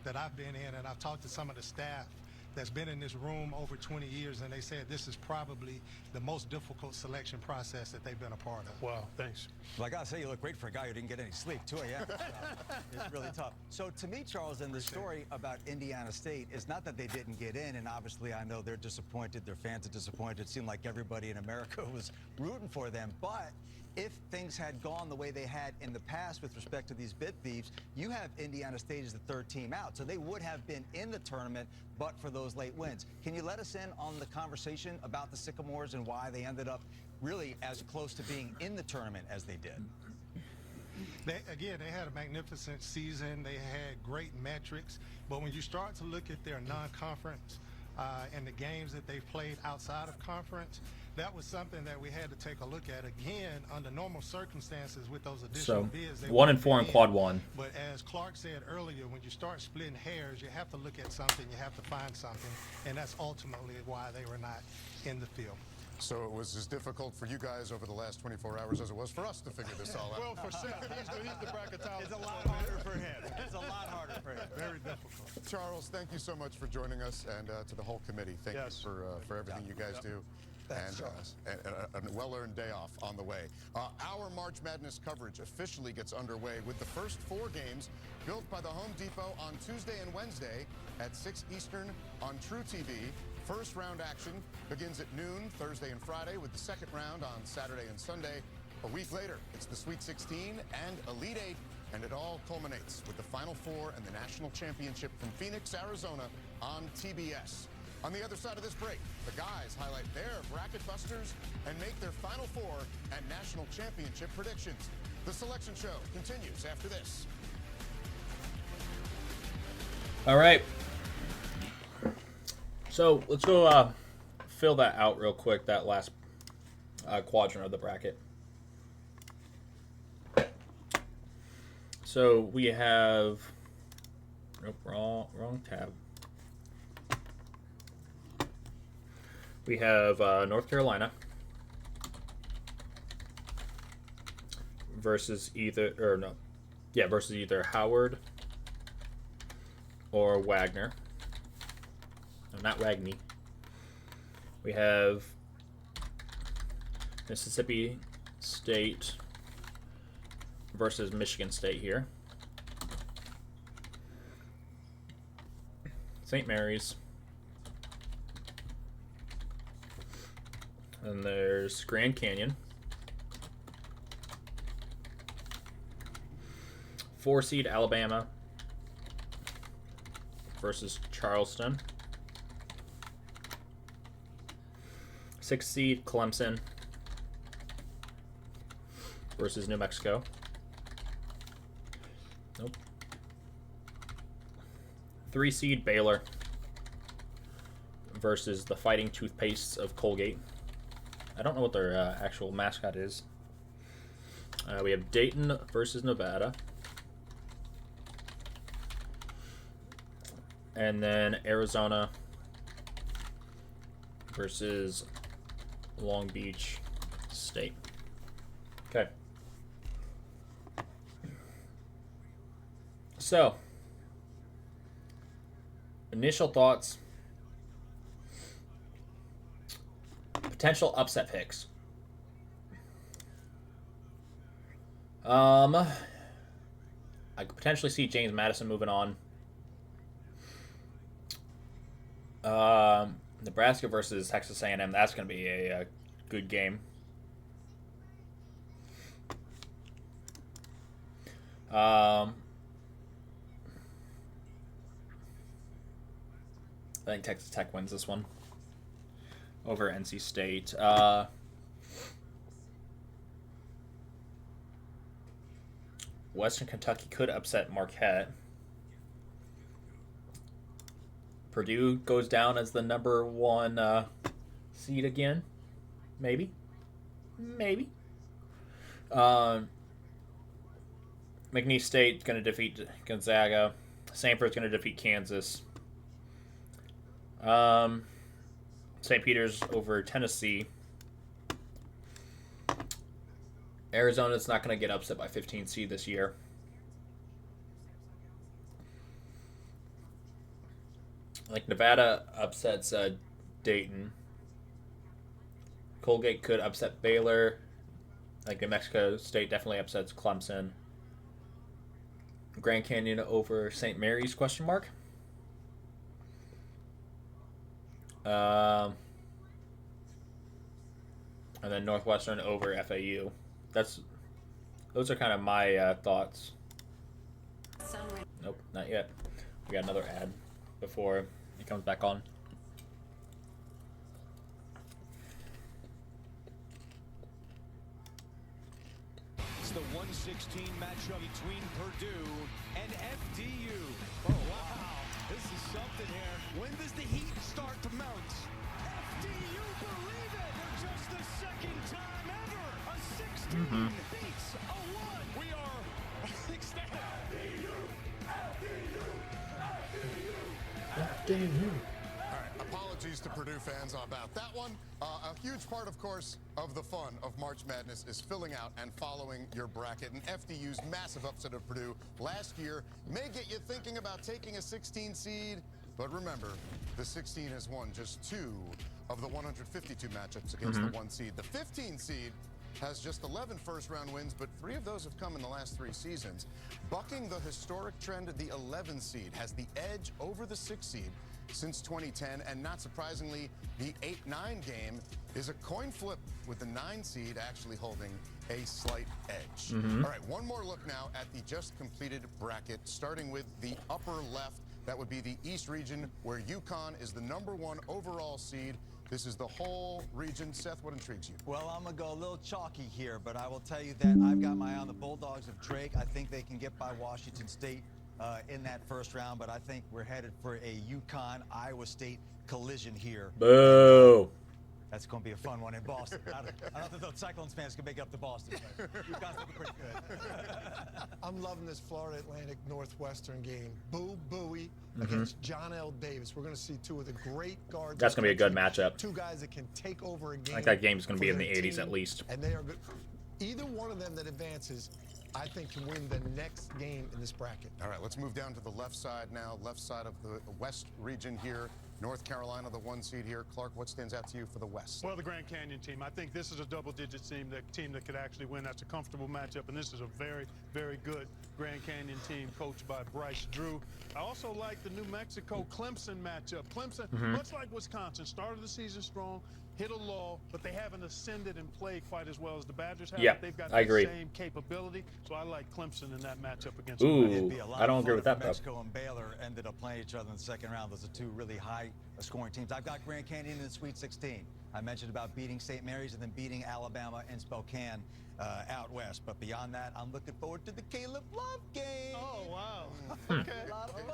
that I've been in, and I've talked to some of the staff that's been in this room over 20 years, and they said this is probably the most difficult selection process that they've been a part of. Wow, thanks. Well, I gotta say, you look great for a guy who didn't get any sleep. 2 a.m. It's really tough. So to me, Charles, and the story about Indiana State is not that they didn't get in, and obviously I know they're disappointed, their fans are disappointed. It seemed like everybody in America was rooting for them, but if things had gone the way they had in the past with respect to these bid thieves, you have Indiana State as the 3rd team out. So they would have been in the tournament, but for those late wins. Can you let us in on the conversation about the Sycamores and why they ended up really as close to being in the tournament as they did? They had a magnificent season. They had great metrics. But when you start to look at their non-conference and the games that they've played outside of conference, that was something that we had to take a look at again under normal circumstances with those additional bids. 1-4 in quad 1. But as Clark said earlier, when you start splitting hairs, you have to look at something, you have to find something, and that's ultimately why they were not in the field. So it was as difficult for you guys over the last 24 hours as it was for us to figure this all out. Well, for Seth, he's the bracketologist. It's a lot harder for him. It's a lot harder for him. Very difficult. Charles, thank you so much for joining us, and to the whole committee, thank you for everything you guys do. Thanks, and a well-earned day off on the way. Our March Madness coverage officially gets underway with the first 4 games built by the Home Depot on Tuesday and Wednesday at 6 Eastern on True TV. First round action begins at noon Thursday and Friday, with the second round on Saturday and Sunday. A week later, it's the Sweet 16 and Elite 8, and it all culminates with the Final Four and the National Championship from Phoenix, Arizona on TBS. On the other side of this break, the guys highlight their bracket busters and make their Final Four and National Championship predictions. The selection show continues after this. All right. So let's go fill that out real quick, that last quadrant of the bracket. So we have... Nope, wrong tab. We have North Carolina versus either Howard or Wagner. No, not Wagney. We have Mississippi State versus Michigan State here. St. Mary's. And there's Grand Canyon. 4-seed Alabama versus Charleston. 6-seed Clemson versus New Mexico. Nope. 3-seed Baylor versus the Fighting Toothpastes of Colgate. I don't know what their actual mascot is. We have Dayton versus Nevada. And then Arizona versus Long Beach State. Okay. So, initial thoughts. Potential upset picks. I could potentially see James Madison moving on. Nebraska versus Texas A&M. That's going to be a good game. I think Texas Tech wins this one over NC State. Western Kentucky could upset Marquette. Purdue goes down as the number 1 seed again. Maybe. McNeese State going to defeat Gonzaga. Samford's going to defeat Kansas. St. Peter's over Tennessee. Arizona's not going to get upset by 15 seed this year. Like Nevada upsets Dayton. Colgate could upset Baylor. Like New Mexico State definitely upsets Clemson. Grand Canyon over St. Mary's ? And then Northwestern over FAU. Those are kind of my thoughts. Nope, not yet. We got another ad before it comes back on. It's the 116 matchup between Purdue and FDU. Oh, wow. This is something here. When does the heat start to mount? FDU, believe it! For just the second time ever, a 16 beats a 1. We are ecstatic. All right, apologies to Purdue fans about that one. A huge part, of course, of the fun of March Madness is filling out and following your bracket. And FDU's massive upset of Purdue last year may get you thinking about taking a 16 seed. But remember, the 16 has won just 2 of the 152 matchups against the 1 seed. The 15 seed has just 11 first-round wins, but 3 of those have come in the last 3 seasons. Bucking the historic trend, the 11 seed has the edge over the 6 seed since 2010, and not surprisingly, the 8-9 game is a coin flip, with the 9 seed actually holding a slight edge. All right, one more look now at the just completed bracket, starting with the upper left. That would be the East region, where UConn is the number 1 overall seed. This is the whole region. Seth, what intrigues you? Well, I'm going to go a little chalky here, but I will tell you that I've got my eye on the Bulldogs of Drake. I think they can get by Washington State in that first round, but I think we're headed for a UConn-Iowa State collision here. Boo! That's going to be a fun one in Boston. I don't think those Cyclones fans can make it up to Boston, but UConn's looking pretty good. I'm loving this Florida Atlantic Northwestern game. Boo Booey against John L. Davis. We're going to see 2 of the great guards. That's going to be a good matchup. 2 guys that can take over a game. I think that game's going to be in the 80s at least. And they are good. Either one of them that advances, I think, can win the next game in this bracket. All right, let's move down to the left side now. Left side of the West region here. North Carolina, the 1 seed here. Clark, what stands out to you for the West? Well, the Grand Canyon team. I think this is a double-digit team that could actually win. That's a comfortable matchup, and this is a very, very good Grand Canyon team coached by Bryce Drew. I also like the New Mexico-Clemson matchup. Clemson, much like Wisconsin, started the season strong, hit a lull, but they haven't ascended and played quite as well as the Badgers have. Yeah, they've got I agree. the same capability, so I like Clemson in that matchup against Ooh, I don't agree with that, though. Mexico and Baylor ended up playing each other in the second round. Those are 2 really high-scoring teams. I've got Grand Canyon in the Sweet 16. I mentioned about beating St. Mary's and then beating Alabama and Spokane out west. But beyond that, I'm looking forward to the Caleb Love game. Oh, wow. Okay. A lot of fun.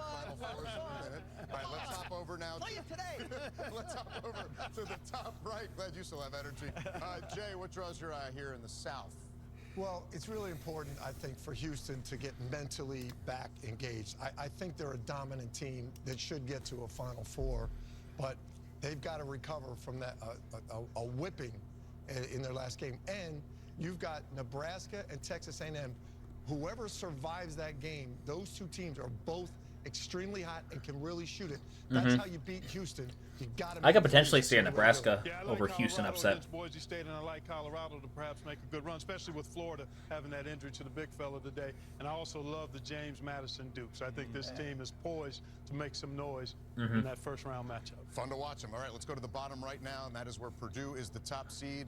All right, let's hop over now. Play it today. Let's hop over to the top right. Glad you still have energy. Jay, what draws your eye here in the South? Well, it's really important, I think, for Houston to get mentally back engaged. I think they're a dominant team that should get to a Final Four, but they've got to recover from that a whipping in their last game. And you've got Nebraska and Texas A&M. Whoever survives that game, those 2 teams are both extremely hot and can really shoot it. That's how you beat Houston. You got to. I could potentially see a Nebraska over Houston upset. Boise State, and I like Colorado to perhaps make a good run, especially with Florida having that injury to the big fella today. And I also love the James Madison Dukes. I think this team is poised to make some noise in that first-round matchup. Fun to watch them. All right, let's go to the bottom right now, and that is where Purdue is the top seed.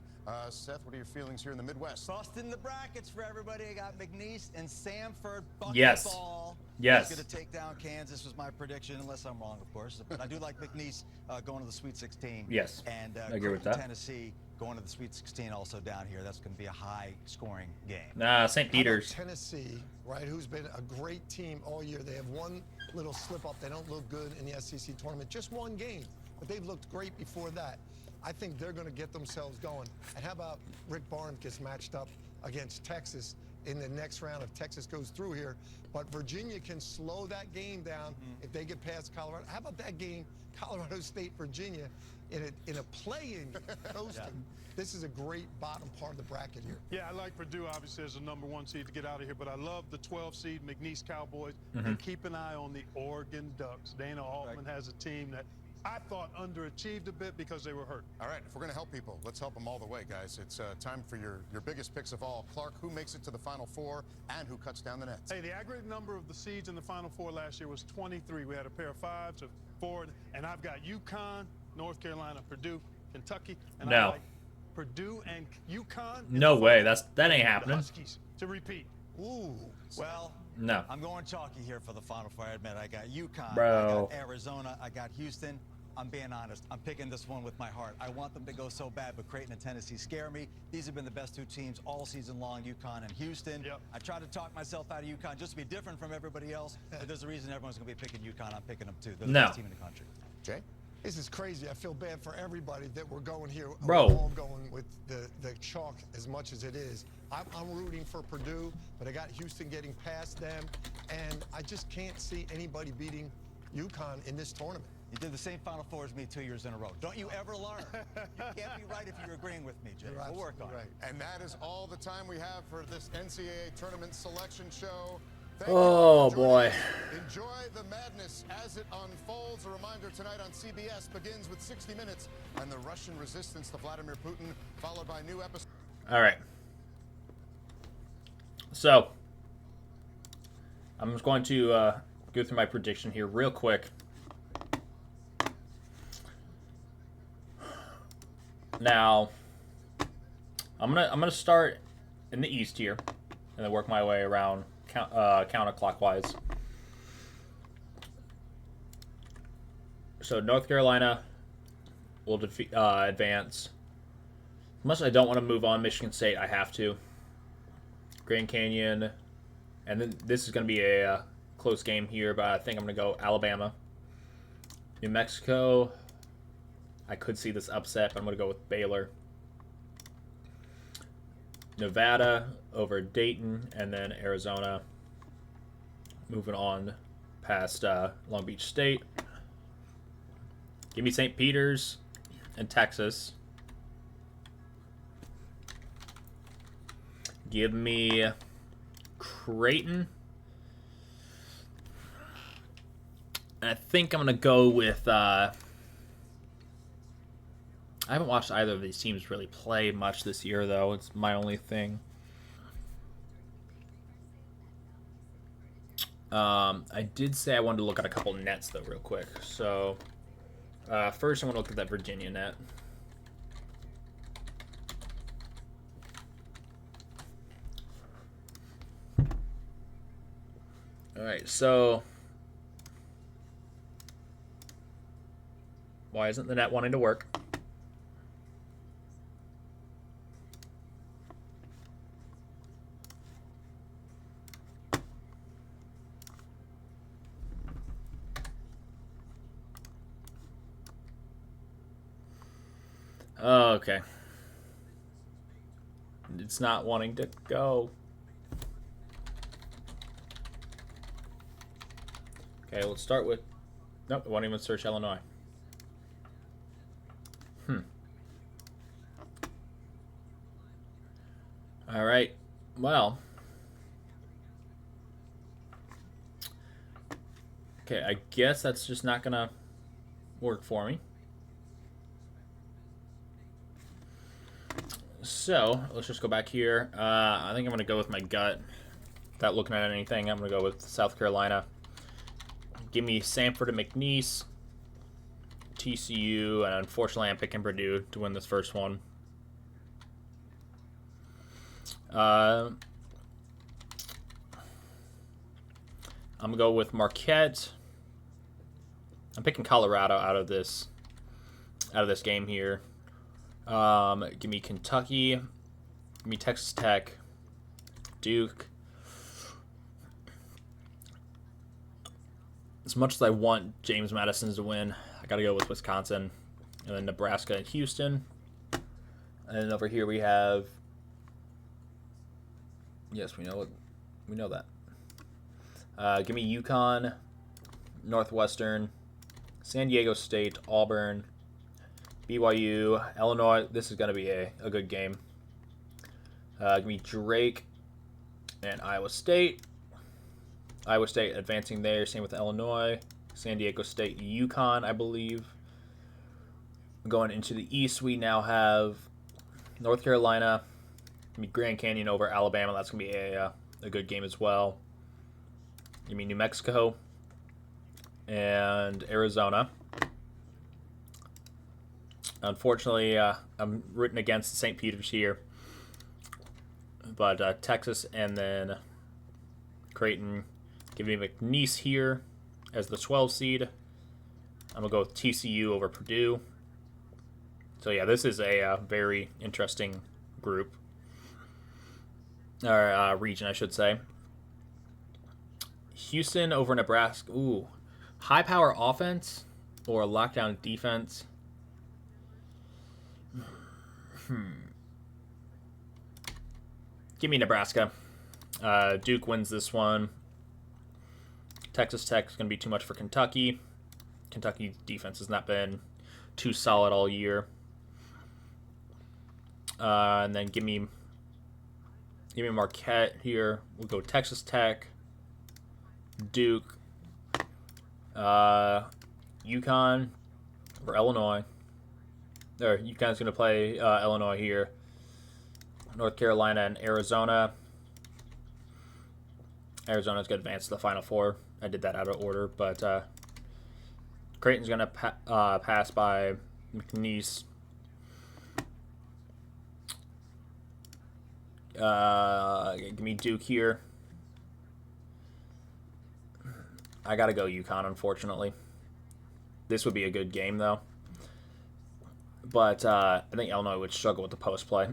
Seth, what are your feelings here in the Midwest? Busting the brackets for everybody. I got McNeese and Samford. Bucket Yes. ball. Yes. He's going to take down Kansas was my prediction, unless I'm wrong, of course. But I do like McNeese going to the Sweet 16. Yes. And I agree with that. Tennessee going to the Sweet 16 also down here. That's going to be a high-scoring game. Nah, St. Peter's. Tennessee, right, who's been a great team all year. They have one little slip-up. They don't look good in the SEC tournament. Just one game, but they've looked great before that. I think they're going to get themselves going. And how about Rick Barnes gets matched up against Texas in the next round if Texas goes through here. But Virginia can slow that game down if they get past Colorado. How about that game, Colorado State, Virginia, in a play-in coasting? This is a great bottom part of the bracket here. Yeah, I like Purdue, obviously, as the #1 seed to get out of here, but I love the 12 seed McNeese Cowboys. And keep an eye on the Oregon Ducks. Dana Altman has a team that I thought underachieved a bit because they were hurt. All right, if we're going to help people, let's help them all the way, guys. It's time for your biggest picks of all. Clark, who makes it to the Final Four and who cuts down the nets? Hey, the aggregate number of the seeds in the Final Four last year was 23. We had a pair of 5s, a 4, and I've got UConn, North Carolina, Purdue, Kentucky, and I like Purdue and UConn. No way. That ain't happening. Huskies to repeat. Ooh. Well, no. I'm going chalky here for the Final Four. I admit I got UConn, Bro. I got Arizona, I got Houston. I'm being honest. I'm picking this one with my heart. I want them to go so bad, but Creighton and Tennessee scare me. These have been the best 2 teams all season long, UConn and Houston. I tried to talk myself out of UConn just to be different from everybody else, but there's a reason everyone's going to be picking UConn. I'm picking them too. They're the best team in the country. Jay? This is crazy. I feel bad for everybody that we're going here. Bro. We're all going with the chalk as much as it is. I'm rooting for Purdue, but I got Houston getting past them, and I just can't see anybody beating UConn in this tournament. You did the same Final Four as me 2 years in a row. Don't you ever learn. You can't be right if you're agreeing with me, Jay. We'll work on it. And that is all the time we have for this NCAA tournament selection show. Oh, boy. Enjoy the madness as it unfolds. A reminder tonight on CBS begins with 60 Minutes and the Russian resistance to Vladimir Putin, followed by new episodes. All right. So, I'm just going to go through my prediction here real quick. Now, I'm gonna start in the East here, and then work my way around counterclockwise. So North Carolina will advance. Unless I don't want to move on Michigan State, I have to. Grand Canyon, and then this is going to be a close game here, but I think I'm going to go Alabama. New Mexico, I could see this upset, but I'm going to go with Baylor. Nevada over Dayton, and then Arizona. Moving on past Long Beach State. Give me St. Peter's and Texas. Give me Creighton. And I think I'm going to go with... I haven't watched either of these teams really play much this year, though. It's my only thing. I did say I wanted to look at a couple nets, though, real quick. So, first I'm going to look at that Virginia net. Alright, so... Why isn't the net wanting to work? Okay. It's not wanting to go. Okay, let's start with... Nope, it won't even search Illinois. Alright, well... Okay, I guess that's just not gonna work for me. So let's just go back here. I think I'm gonna go with my gut. Without looking at anything, I'm gonna go with South Carolina. Give me Samford and McNeese, TCU, and unfortunately I'm picking Purdue to win this first one. I'm gonna go with Marquette. I'm picking Colorado out of this game here. Give me Kentucky. Give me Texas Tech. Duke. As much as I want James Madison to win, I gotta go with Wisconsin. And then Nebraska and Houston. And then over here we have... Yes, we know it. We know that. Give me UConn, Northwestern, San Diego State, Auburn, BYU, Illinois. This is going to be a good game. Give me Drake and Iowa State. Iowa State advancing there. Same with Illinois. San Diego State, UConn, I believe. Going into the East, we now have North Carolina. Give me Grand Canyon over Alabama. That's going to be a good game as well. Give me New Mexico and Arizona. Unfortunately, I'm rooting against St. Peter's here. But Texas and then Creighton. Give me McNeese here as the 12 seed. I'm going to go with TCU over Purdue. So yeah, this is a very interesting group. Or region, I should say. Houston over Nebraska. Ooh. High power offense or lockdown defense. Give me Nebraska. Duke wins this one. Texas Tech is going to be too much for Kentucky. Kentucky's defense has not been too solid all year. And then give me Marquette here. We'll go Texas Tech, Duke, UConn, or Illinois. Or UConn's going to play Illinois here. North Carolina and Arizona. Arizona's going to advance to the Final Four. I did that out of order, but Creighton's going to pass by McNeese. Give me Duke here. I got to go UConn, unfortunately. This would be a good game, though. But I think Illinois would struggle with the post play.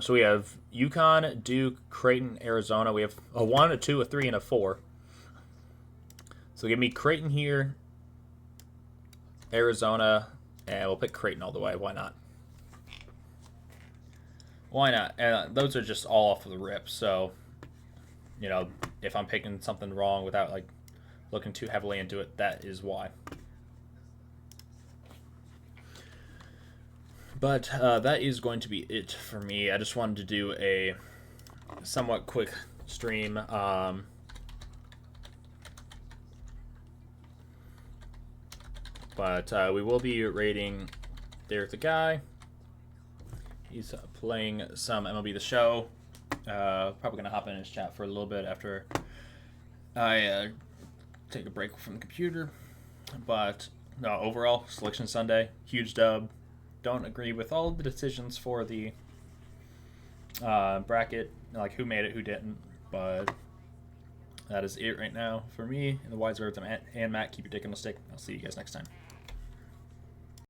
So we have UConn, Duke, Creighton, Arizona. We have a 1, a 2, a 3, and a 4. So give me Creighton here, Arizona, and we'll pick Creighton all the way. Why not? Why not? And those are just all off of the rip. So, you know, if I'm picking something wrong without like looking too heavily into it, that is why. But that is going to be it for me. I just wanted to do a somewhat quick stream. But we will be rating Derek the Guy. He's playing some MLB The Show. Probably going to hop in his chat for a little bit after I take a break from the computer. But no, overall, Selection Sunday, huge dub. Don't agree with all of the decisions for the bracket, like who made it, who didn't, but that is it right now for me. In the wise words of Matt and Matt, keep your dick on the stick. I'll see you guys next time.